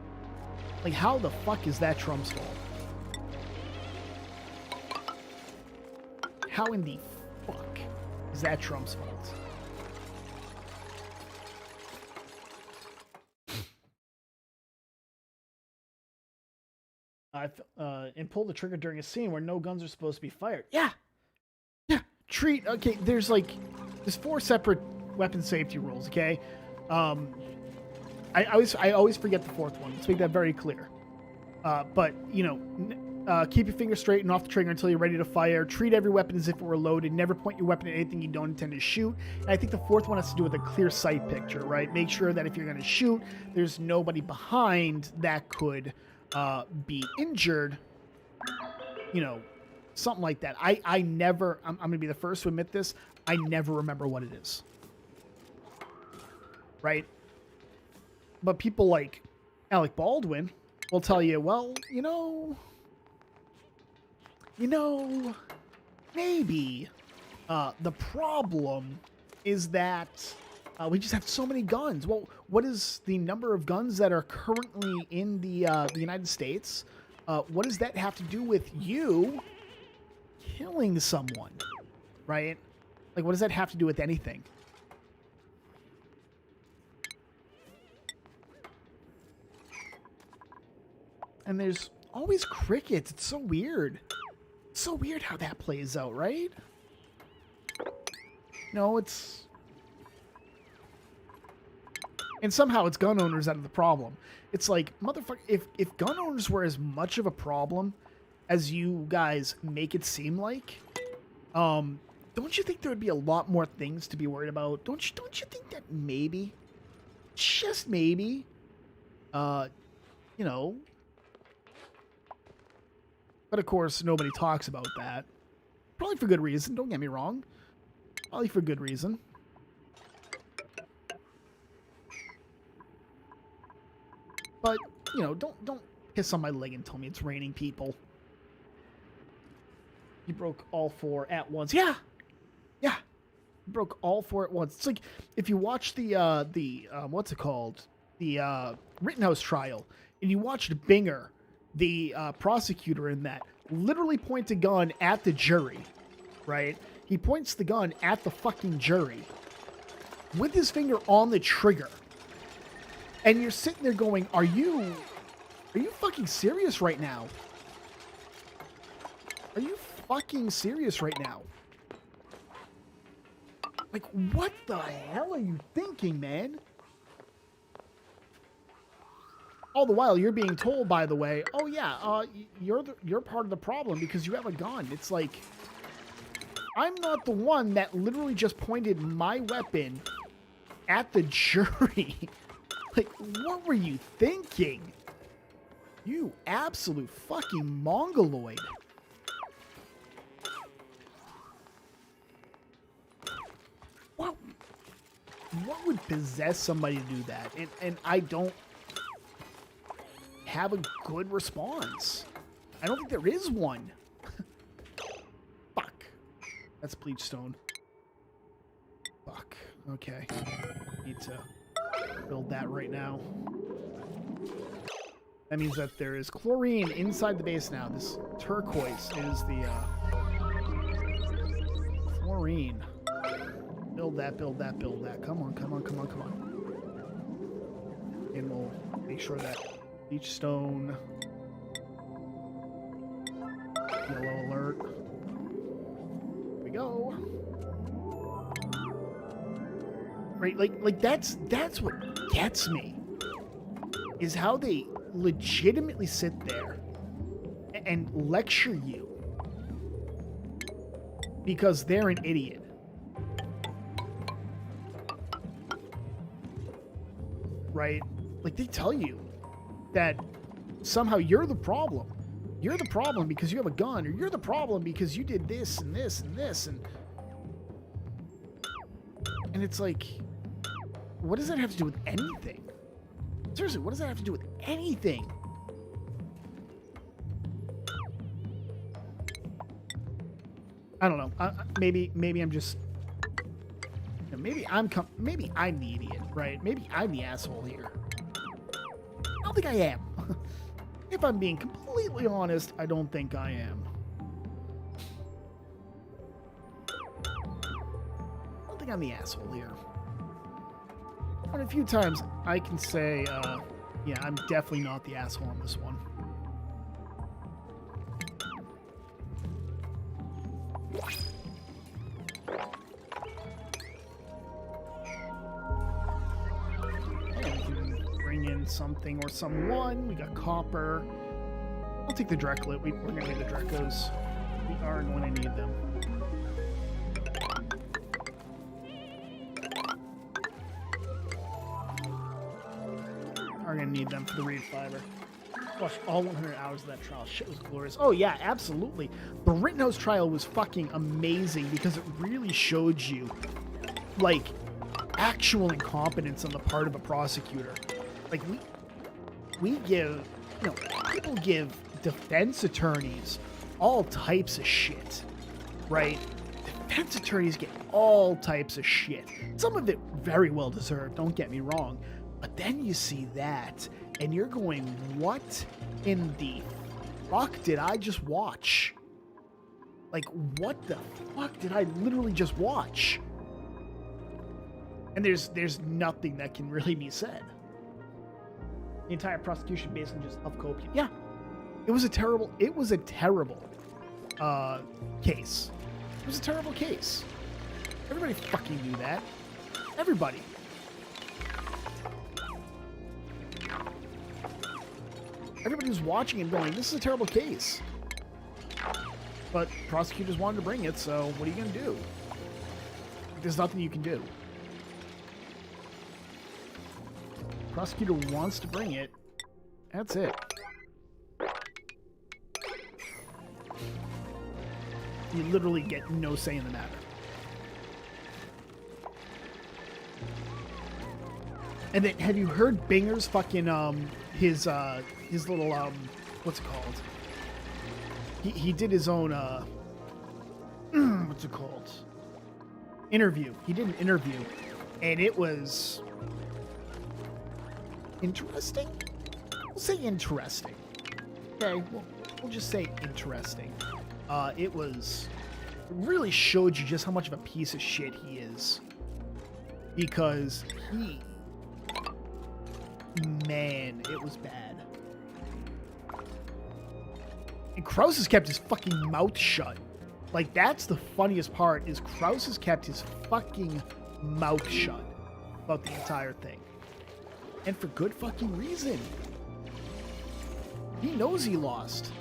Like, how the fuck is that Trump's fault? How in the fuck is that Trump's fault? And pull the trigger during a scene where no guns are supposed to be fired. Yeah! Okay, there's 4 separate weapon safety rules, okay? I always forget the 4th one. Let's make that very clear. But, keep your finger straight and off the trigger until you're ready to fire. Treat every weapon as if it were loaded. Never point your weapon at anything you don't intend to shoot. And I think the 4th one has to do with a clear sight picture, right? Make sure that if you're going to shoot, there's nobody behind that could be injured. Something like that. I never... I'm going to be the first to admit this. I never remember what it is. Right? But people like Alec Baldwin will tell you, well, maybe the problem is that we just have so many guns. Well, what is the number of guns that are currently in the United States? What does that have to do with you killing someone, right? Like, what does that have to do with anything? And there's always crickets. It's so weird. It's so weird how that plays out, right? No, it's... And somehow it's gun owners that are the problem. It's like, motherfucker, if gun owners were as much of a problem as you guys make it seem like, don't you think there would be a lot more things to be worried about? Don't you think that maybe, just maybe, But of course, nobody talks about that. Probably for good reason, don't get me wrong. Probably for good reason. But, don't piss on my leg and tell me it's raining, people. You broke all 4 at once. Yeah! Yeah! You broke all 4 at once. It's like, if you watch the what's it called? The Rittenhouse trial, and you watched Binger, the prosecutor in that, literally point a gun at the jury, right? He points the gun at the fucking jury with his finger on the trigger. And you're sitting there going, are you fucking serious right now? Are you fucking serious right now? Like, what the hell are you thinking, man? All the while, you're being told, by the way, oh yeah, you're part of the problem because you have a gun. It's like, I'm not the one that literally just pointed my weapon at the jury. Like, what were you thinking? You absolute fucking mongoloid. What would possess somebody to do that? And I don't have a good response. I don't think there is one. Fuck. That's bleach stone. Fuck. Okay. Need to build that right now. That means that there is chlorine inside the base now. This turquoise is the chlorine. Build that, build that, build that. Come on, come on, come on, come on. And we'll make sure that each stone... Yellow alert. Here we go. Right, like that's what gets me. Is how they legitimately sit there and lecture you because they're an idiot. Right? Like they tell you that somehow you're the problem. You're the problem because you have a gun, or you're the problem because you did this and this and this, and it's like, what does that have to do with anything? Seriously, what does that have to do with anything? I don't know. Maybe I'm just, maybe I'm the idiot, right? Maybe I'm the asshole here. I don't think I am. If I'm being completely honest, I don't think I am. I don't think I'm the asshole here. But a few times I can say, yeah, I'm definitely not the asshole on this one. Something or someone. We got copper. I'll take the Dreklet. We're going to need the Drekos. We are going to need them. Are going to need them for the reed fiber. Gosh, all 100 hours of that trial. Shit was glorious. Oh, yeah, absolutely. The Rittenhouse trial was fucking amazing because it really showed you, like, actual incompetence on the part of a prosecutor. Like, we give, you know, people give defense attorneys all types of shit, right? Defense attorneys get all types of shit. Some of it very well deserved, don't get me wrong. But then you see that, and you're going, what in the fuck did I just watch? Like, what the fuck did I literally just watch? And there's nothing that can really be said. The entire prosecution basically just upcopied. Yeah, it was a terrible case. It was a terrible case. Everybody fucking knew that. Everybody. Everybody was watching and going, this is a terrible case. But prosecutors wanted to bring it, so what are you going to do? There's nothing you can do. Prosecutor wants to bring it. That's it. You literally get no say in the matter. And then, have you heard Binger's fucking his little what's it called? He did his own what's it called? Interview. He did an interview, and it was interesting. We'll say interesting. Okay, we'll just say interesting. It really showed you just how much of a piece of shit he is. Because man, it was bad. And Krause has kept his fucking mouth shut. Like, that's the funniest part, is Krause has kept his fucking mouth shut about the entire thing. And for good fucking reason. He knows he lost.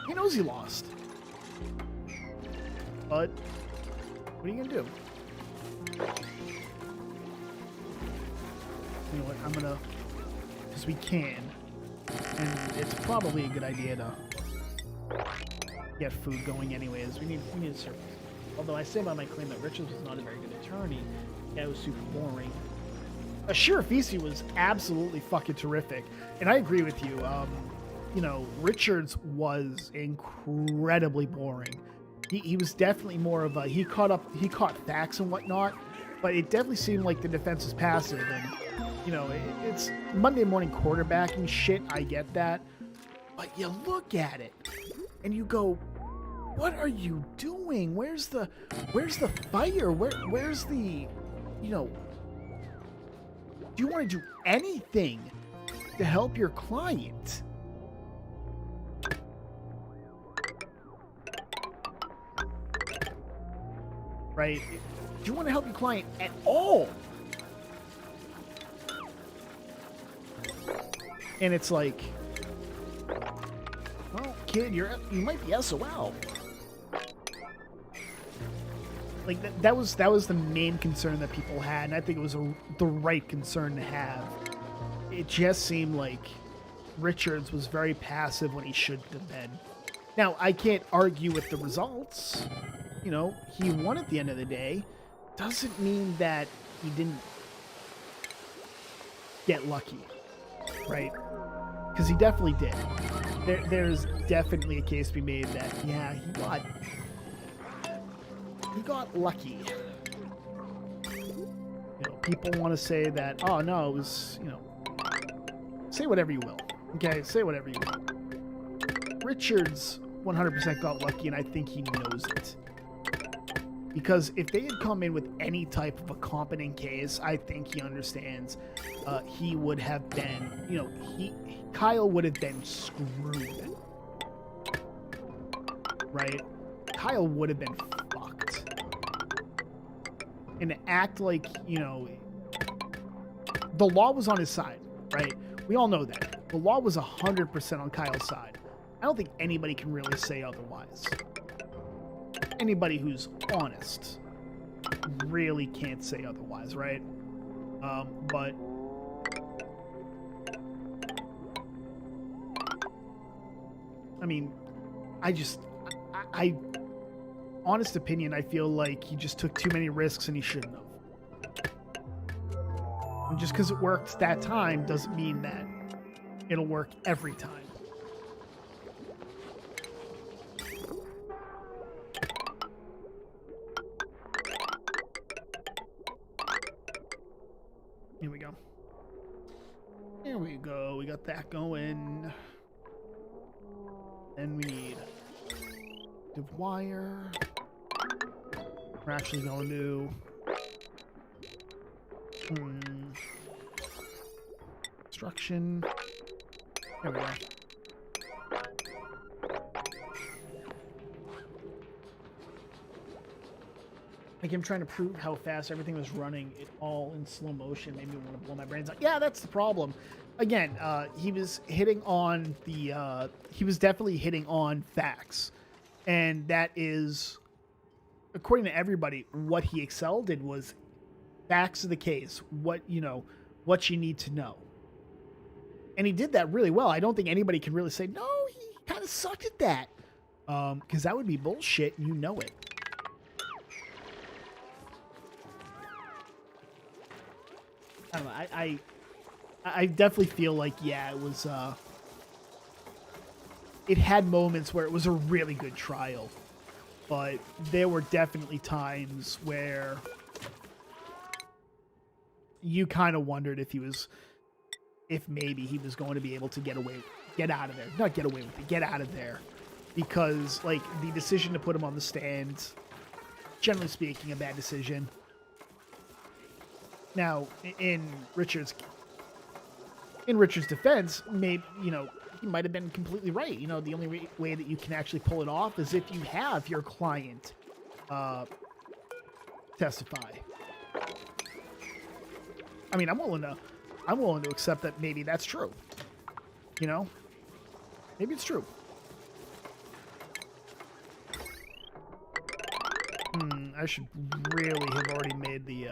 He knows he lost. But what are you gonna do? You know what? I'm gonna, because we can, and it's probably a good idea to get food going anyways. We need a surface. Although I say by my claim that Richards was not a very good attorney, yeah, it was super boring. Shirafisi was absolutely fucking terrific, and I agree with you. You know, Richards was incredibly boring. He was definitely more of a, he caught facts and whatnot, but it definitely seemed like the defense was passive. And you know, it's Monday morning quarterbacking shit. I get that, but you look at it and you go, What are you doing? Where's the fire? Where's the, you know, do you want to do anything to help your client? Right? Do you want to help your client at all? And it's like, well, kid, you might be SOL. Like that was the main concern that people had, and I think it was the right concern to have. It just seemed like Richards was very passive when he shouldn't have been. Now, I can't argue with the results. You know, he won at the end of the day. Doesn't mean that he didn't get lucky, right? Because he definitely did. There's definitely a case to be made that, yeah, he got lucky. You know, people want to say that, oh no, it was, you know, say whatever you will. Okay, say whatever you will. Richards 100% got lucky, and I think he knows it. Because if they had come in with any type of a competent case, I think he understands he would have been, you know, Kyle would have been screwed. Right? Kyle would have been fucked. And to act like, you know, the law was on his side, right? We all know that. The law was 100% on Kyle's side. I don't think anybody can really say otherwise. Anybody who's honest really can't say otherwise, right? But I mean, I honest opinion, I feel like he just took too many risks and he shouldn't have. And just because it worked that time doesn't mean that it'll work every time. Here we go. There we go. We got that going. Then we need div wire. We're actually going to construction. There we go. Like, I'm trying to prove how fast everything was running, it all in slow motion made me want to blow my brains out. Yeah, that's the problem. Again, he was hitting on the, he was definitely hitting on facts. And that is, according to everybody, what he excelled in was facts of the case, what, you know, what you need to know. And he did that really well. I don't think anybody can really say, no, he kind of sucked at that. Because that would be bullshit, and you know it. I don't know, I definitely feel like, yeah, it was, it had moments where it was a really good trial, but there were definitely times where you kind of wondered if maybe he was going to be able to get out of there, not get away with it, get out of there, because, like, the decision to put him on the stand, generally speaking, a bad decision. Now, in Richard's defense, maybe, you know, he might have been completely right. You know, the only way that you can actually pull it off is if you have your client testify. I mean, I'm willing to accept that maybe that's true. You know, maybe it's true. I should really have already made the.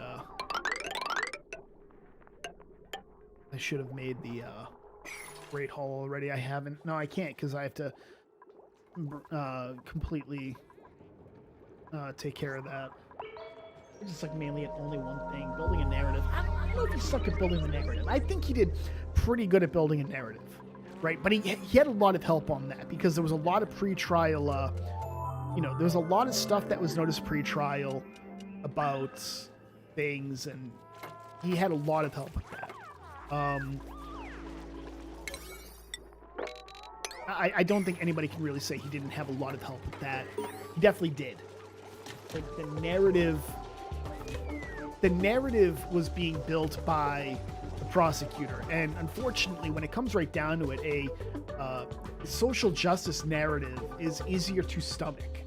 I should have made the Great Hall already. I haven't. No, I can't because I have to completely take care of that. It's just like mainly at only one thing, building a narrative. I don't know if he sucked at building the narrative. I think he did pretty good at building a narrative, right? But he had a lot of help on that because there was a lot of pre-trial, you know, there was a lot of stuff that was noticed pre-trial about things, and he had a lot of help with that. I don't think anybody can really say he didn't have a lot of help with that. He definitely did. Like the narrative was being built by the prosecutor, and unfortunately, when it comes right down to it, a social justice narrative is easier to stomach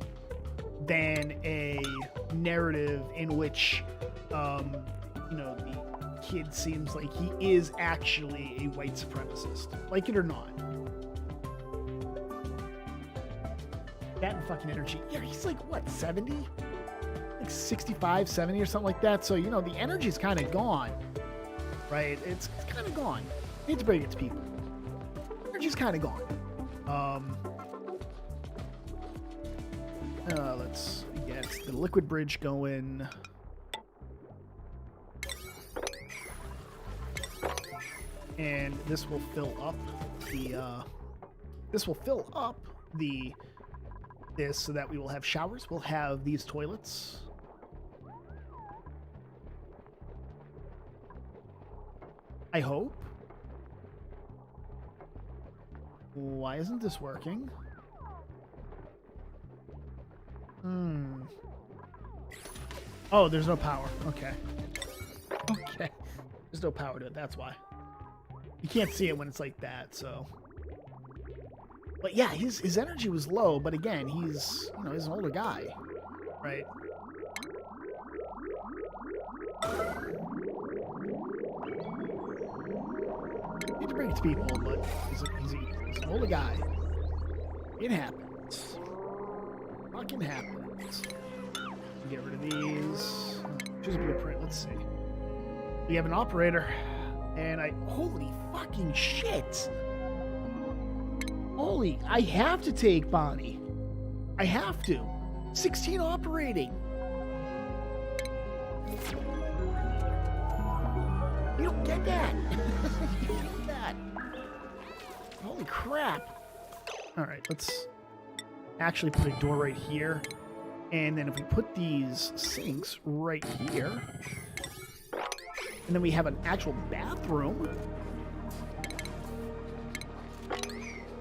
than a narrative in which, you know, the kid seems like he is actually a white supremacist, like it or not. That and fucking energy. Yeah, he's like, what, 70? Like 65, 70 or something like that. So, you know, the energy's kind of gone, right? It's kind of gone. I hate to break it to people. Energy's kind of gone. Let's get the liquid bridge going. And this will fill up this so that we will have showers. We'll have these toilets. I hope. Why isn't this working? Oh, there's no power. Okay. Okay. There's no power to it. That's why. You can't see it when it's like that, so. But yeah, his energy was low, but again, he's, you know, he's an older guy, right? I hate to bring it to people, but he's an older guy. It happens. Fucking happens. Get rid of these. Choose a blueprint. Let's see. We have an operator, and holy fucking shit! Holy, I have to take Bonnie. I have to. 16 operating. You don't get that. You don't get that. Holy crap. All right, let's actually put a door right here. And then if we put these sinks right here, and then we have an actual bathroom,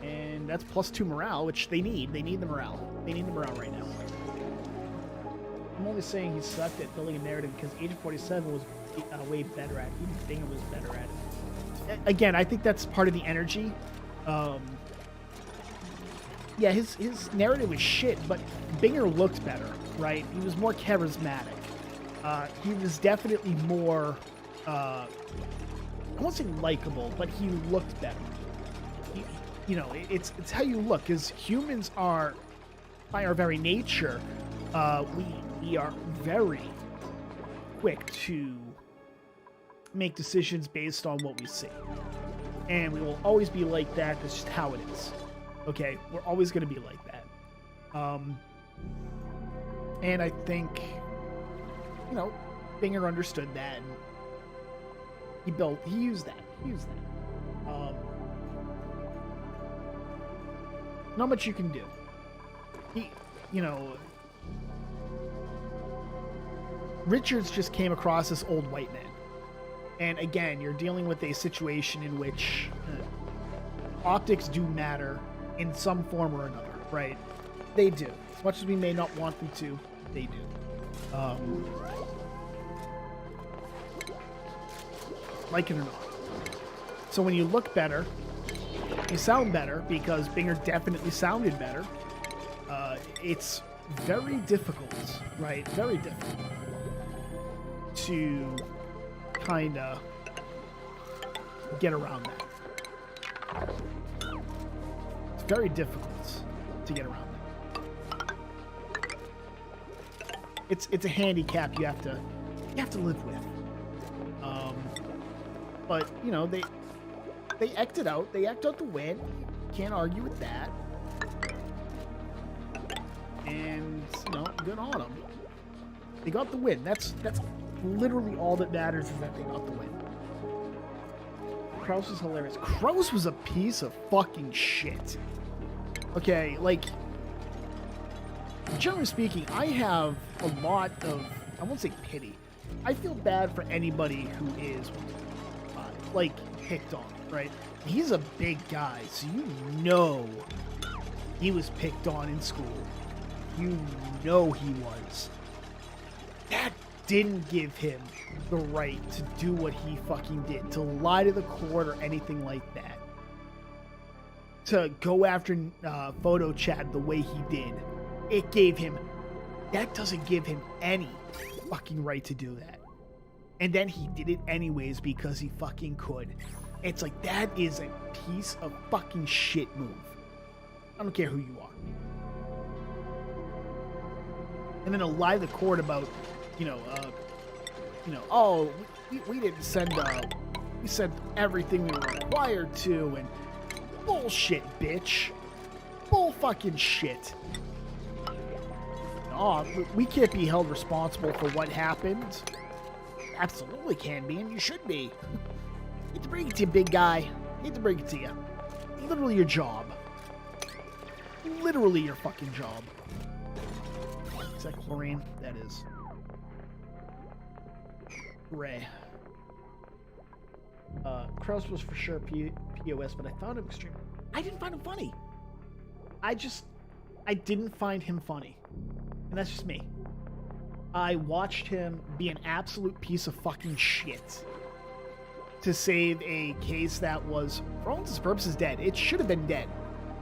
and that's +2 morale, which they need. They need the morale. They need the morale right now. I'm only saying he sucked at building a narrative because Agent 47 was way better at it. Even Binger was better at it. Again, I think that's part of the energy. Yeah, his narrative was shit, but Binger looked better, right? He was more charismatic. He was definitely more, I won't say likable, but he looked better. You know, it's how you look, because humans are, by our very nature, we are very quick to make decisions based on what we see. And we will always be like that. That's just how it is. Okay, we're always going to be like that. And I think, you know, Binger understood that, and he used that. Not much you can do. You know, Richards just came across this old white man. And again, you're dealing with a situation in which optics do matter in some form or another, right? They do. As much as we may not want them to, they do. Like it or not. So when you look better, you sound better, because Binger definitely sounded better. It's very difficult, right? Very difficult to kind of get around that. It's very difficult to get around that. It's a handicap you have to live with. But you know, they act it out. They act out the win. Can't argue with that. And you know, good on them. They got the win. That's literally all that matters, is that they got the win. Kraus was hilarious. Kraus was a piece of fucking shit. Okay, like, generally speaking, I have a lot of, I won't say pity. I feel bad for anybody who is, like, picked on. right? He's a big guy, so you know he was picked on in school. You know he was. That didn't give him the right to do what he fucking did, to lie to the court or anything like that. To go after photo chat the way he did. That doesn't give him any fucking right to do that. And then he did it anyways because he fucking could. It's like, that is a piece of fucking shit move. I don't care who you are. And then to lie to the court about, oh, we didn't send, we sent everything we were required to, and bullshit, bitch. Bull fucking shit. Oh, we can't be held responsible for what happened. Absolutely can be, and you should be. Hate to break it to you, big guy. Hate to break it to you. Literally your job. Literally your fucking job. Is that chlorine? That is. Hooray. Kraus was for sure POS, but I found him extreme. I didn't find him funny. I didn't find him funny. And that's just me. I watched him be an absolute piece of fucking shit to save a case that was, for all intents and purposes, dead. It should have been dead.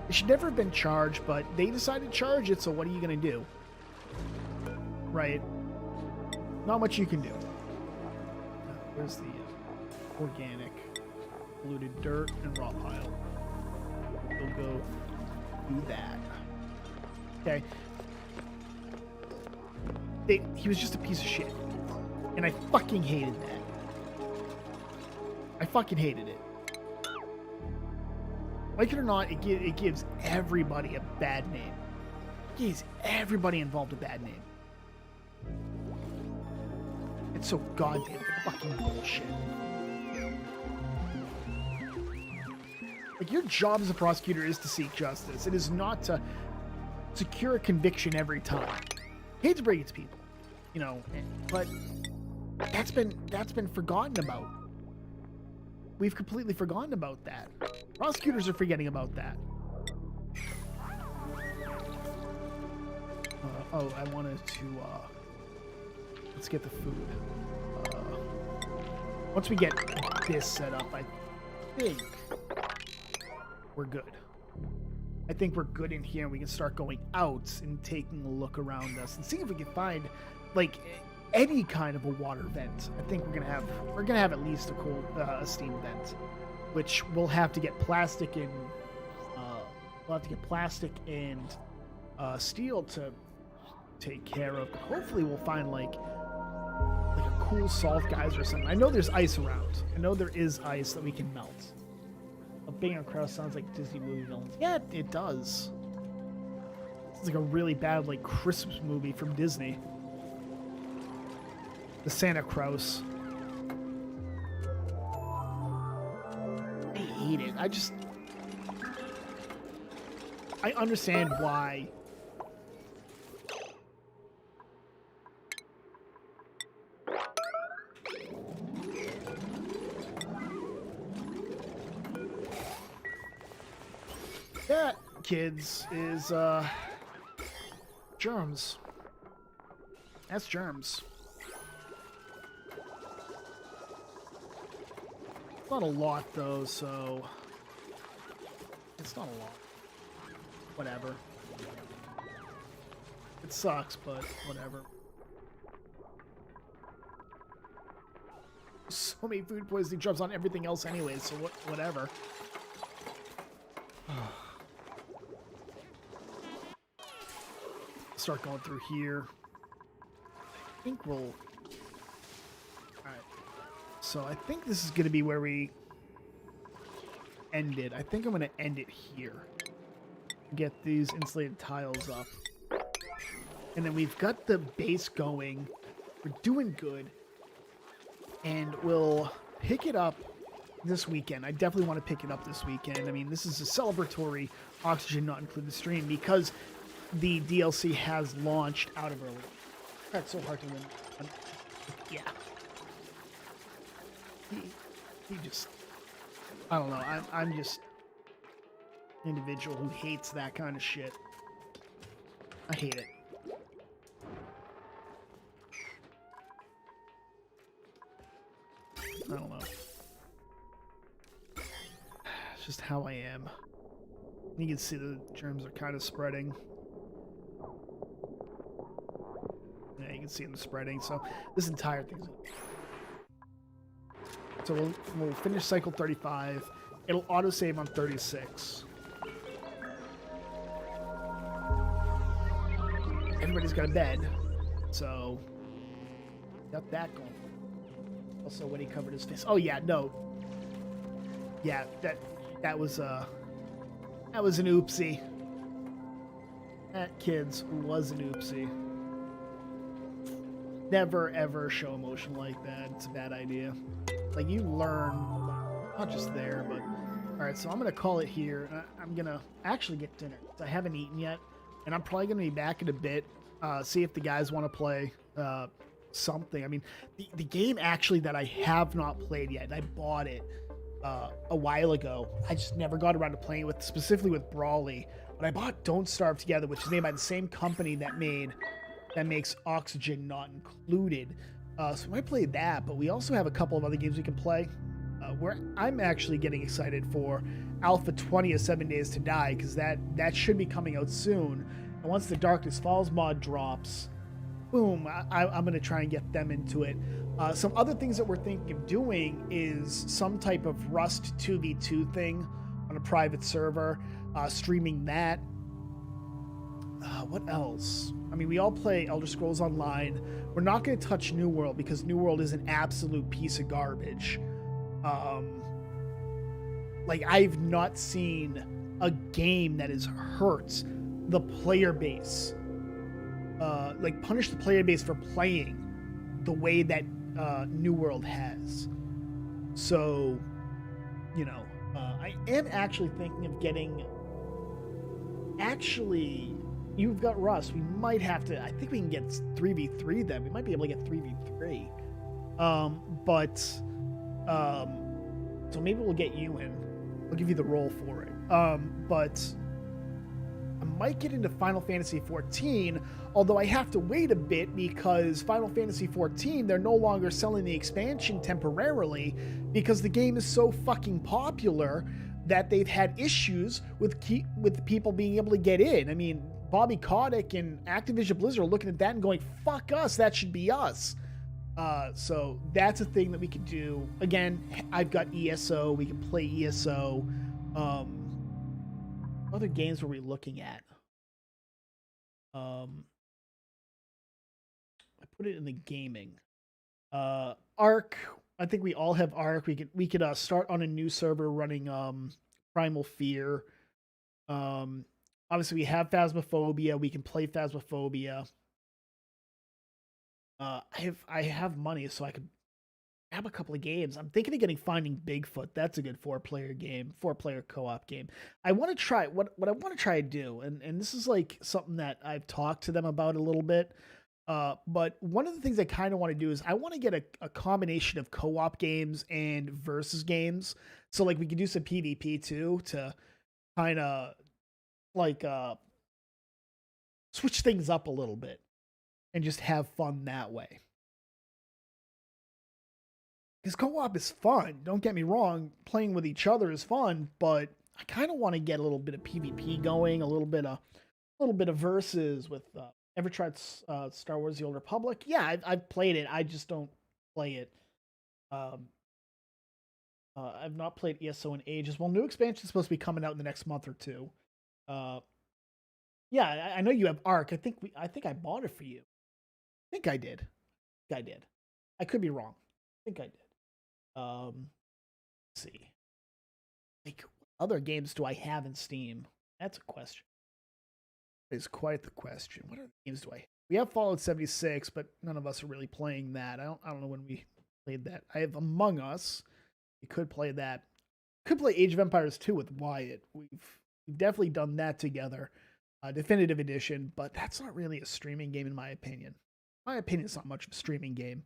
It should never have been charged, but they decided to charge it, so what are you going to do? Right? Not much you can do. Where's the organic polluted dirt and raw pile? We'll go do that. Okay. He was just a piece of shit. And I fucking hated that. I fucking hated it. Like it or not, it gives everybody a bad name. It gives everybody involved a bad name. It's so goddamn fucking bullshit. Like, your job as a prosecutor is to seek justice. It is not to secure a conviction every time. I hate to break it to people, but that's been forgotten about. We've completely forgotten about that. Prosecutors are forgetting about that. I wanted to, let's get the food. Once we get this set up, I think we're good. I think we're good in here, and we can start going out and taking a look around us and seeing if we can find, like, any kind of a water vent. I think we're gonna have at least a steam vent, which we'll have to get plastic and steel to take care of. Hopefully, we'll find like a cool salt geyser or something. I know there's ice around. I know there is ice that we can melt. A Bang & Krause sounds like Disney movie villains. Yeah, it does. It's like a really bad, like, Christmas movie from Disney. The Santa Krause. I hate it. I understand why. That, kids, is, germs. That's germs. Not a lot, though, so it's not a lot. Whatever. It sucks, but whatever. So many food poisoning jumps on everything else anyway, so whatever. Start going through here. I think we'll... Alright. So I think this is going to be where we end it. I think I'm going to end it here. Get these insulated tiles up. And then we've got the base going. We're doing good. And we'll pick it up this weekend. I definitely want to pick it up this weekend. I mean, this is a celebratory Oxygen Not Included stream because the DLC has launched out of early. That's so hard to win. Yeah. He just... I don't know. I'm just an individual who hates that kind of shit. I hate it. I don't know. It's just how I am. You can see the germs are kind of spreading. Yeah, you can see them spreading. So this entire thing's... So we'll finish cycle 35. It'll autosave on 36. Everybody's got a bed, so got that going. Also, when he covered his face. Oh yeah, no. Yeah, that was an oopsie. That kid's was an oopsie. Never ever show emotion like that. It's a bad idea. Like, you learn, not just there, but... Alright, so I'm going to call it here. I'm going to actually get dinner. I haven't eaten yet, and I'm probably going to be back in a bit. See if the guys want to play something. I mean, the game actually that I have not played yet, and I bought it a while ago. I just never got around to playing with, specifically with Brawly. But I bought Don't Starve Together, which is made by the same company that makes Oxygen Not Included. So I played that, but we also have a couple of other games we can play. Where I'm actually getting excited for Alpha 20 of 7 Days to Die, because that should be coming out soon. And once the Darkness Falls mod drops, boom, I'm going to try and get them into it. Some other things that we're thinking of doing is some type of Rust 2v2 thing on a private server, streaming that. What else? I mean, we all play Elder Scrolls Online. We're not going to touch New World because New World is an absolute piece of garbage. Like, I've not seen a game that has hurt the player base. Like, punish the player base for playing the way that New World has. So, you know, I am actually thinking of getting... Actually... You've got Rust. We might have to... I think we can get 3v3 then. We might be able to get 3v3. So maybe we'll get you in. I'll give you the role for it. But I might get into Final Fantasy XIV, although I have to wait a bit because Final Fantasy XIV, they're no longer selling the expansion temporarily because the game is so fucking popular that they've had issues with people being able to get in. I mean... Bobby Kotick and Activision Blizzard are looking at that and going, fuck us, that should be us. So that's a thing that we could do. Again, I've got ESO. We can play ESO. Other games were we looking at? I put it in the gaming. Arc. I think we all have Arc. We could start on a new server running Primal Fear. Obviously, we have Phasmophobia. We can play Phasmophobia. I have money, so I could have a couple of games. I'm thinking of getting Finding Bigfoot. That's a good 4-player game, 4-player co-op game. I want to try what I want to try to do, and this is like something that I've talked to them about a little bit. But one of the things I kind of want to do is I want to get a combination of co-op games and versus games. So like we could do some PvP too to kind of like switch things up a little bit and just have fun that way. Because co-op is fun, don't get me wrong, playing with each other is fun, but I kind of want to get a little bit of PvP going, a little bit of versus with ever tried Star Wars The Old Republic? Yeah, I've played it. I just don't play it. I've not played ESO in ages. Well, new expansion is supposed to be coming out in the next month or two. Yeah, I know you have Arc. I think I bought it for you. I think I did. I could be wrong. I think I did. Let's see. Like, what other games do I have in Steam? That's a question. It's quite the question. What other games do I have? We have Fallout 76, but none of us are really playing that. I don't know when we played that. I have Among Us. We could play that. Could play Age of Empires 2 with Wyatt. We've definitely done that together. Definitive Edition, but that's not really a streaming game in my opinion. My opinion, it's not much of a streaming game.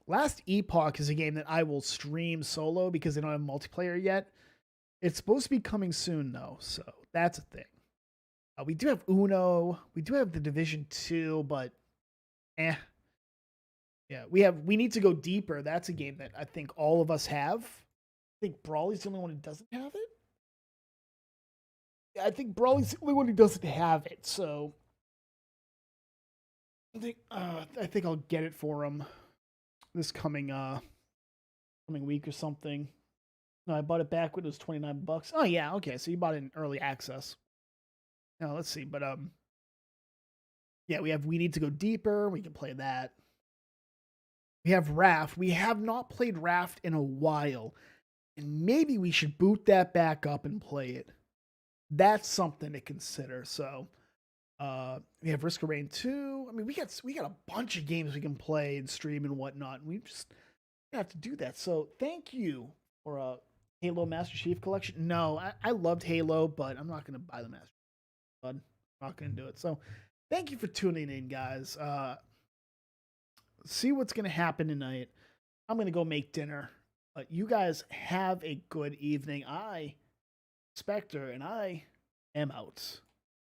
Last Epoch is a game that I will stream solo because they don't have multiplayer yet. It's supposed to be coming soon though, so that's a thing. We do have Uno. We do have the Division 2, but eh. Yeah, we need to go deeper. That's a game that I think all of us have. I think Brawly's the only one who doesn't have it. Yeah, I think Brawly's the only one who doesn't have it. So I think I'll get it for him this coming week or something. No, I bought it back when it was $29. Oh yeah, okay. So you bought it in early access. Now let's see, but yeah, we need to go deeper. We can play that. We have Raft. We have not played Raft in a while. And maybe we should boot that back up and play it. That's something to consider. So we have Risk of Rain 2. I mean, we got a bunch of games we can play and stream and whatnot. And we just have to do that. So thank you for Halo Master Chief Collection. No, I loved Halo, but I'm not gonna buy the Master Chief. I'm not gonna do it. So thank you for tuning in, guys. See what's gonna happen tonight. I'm gonna go make dinner. But you guys have a good evening. Spectre, and I am out.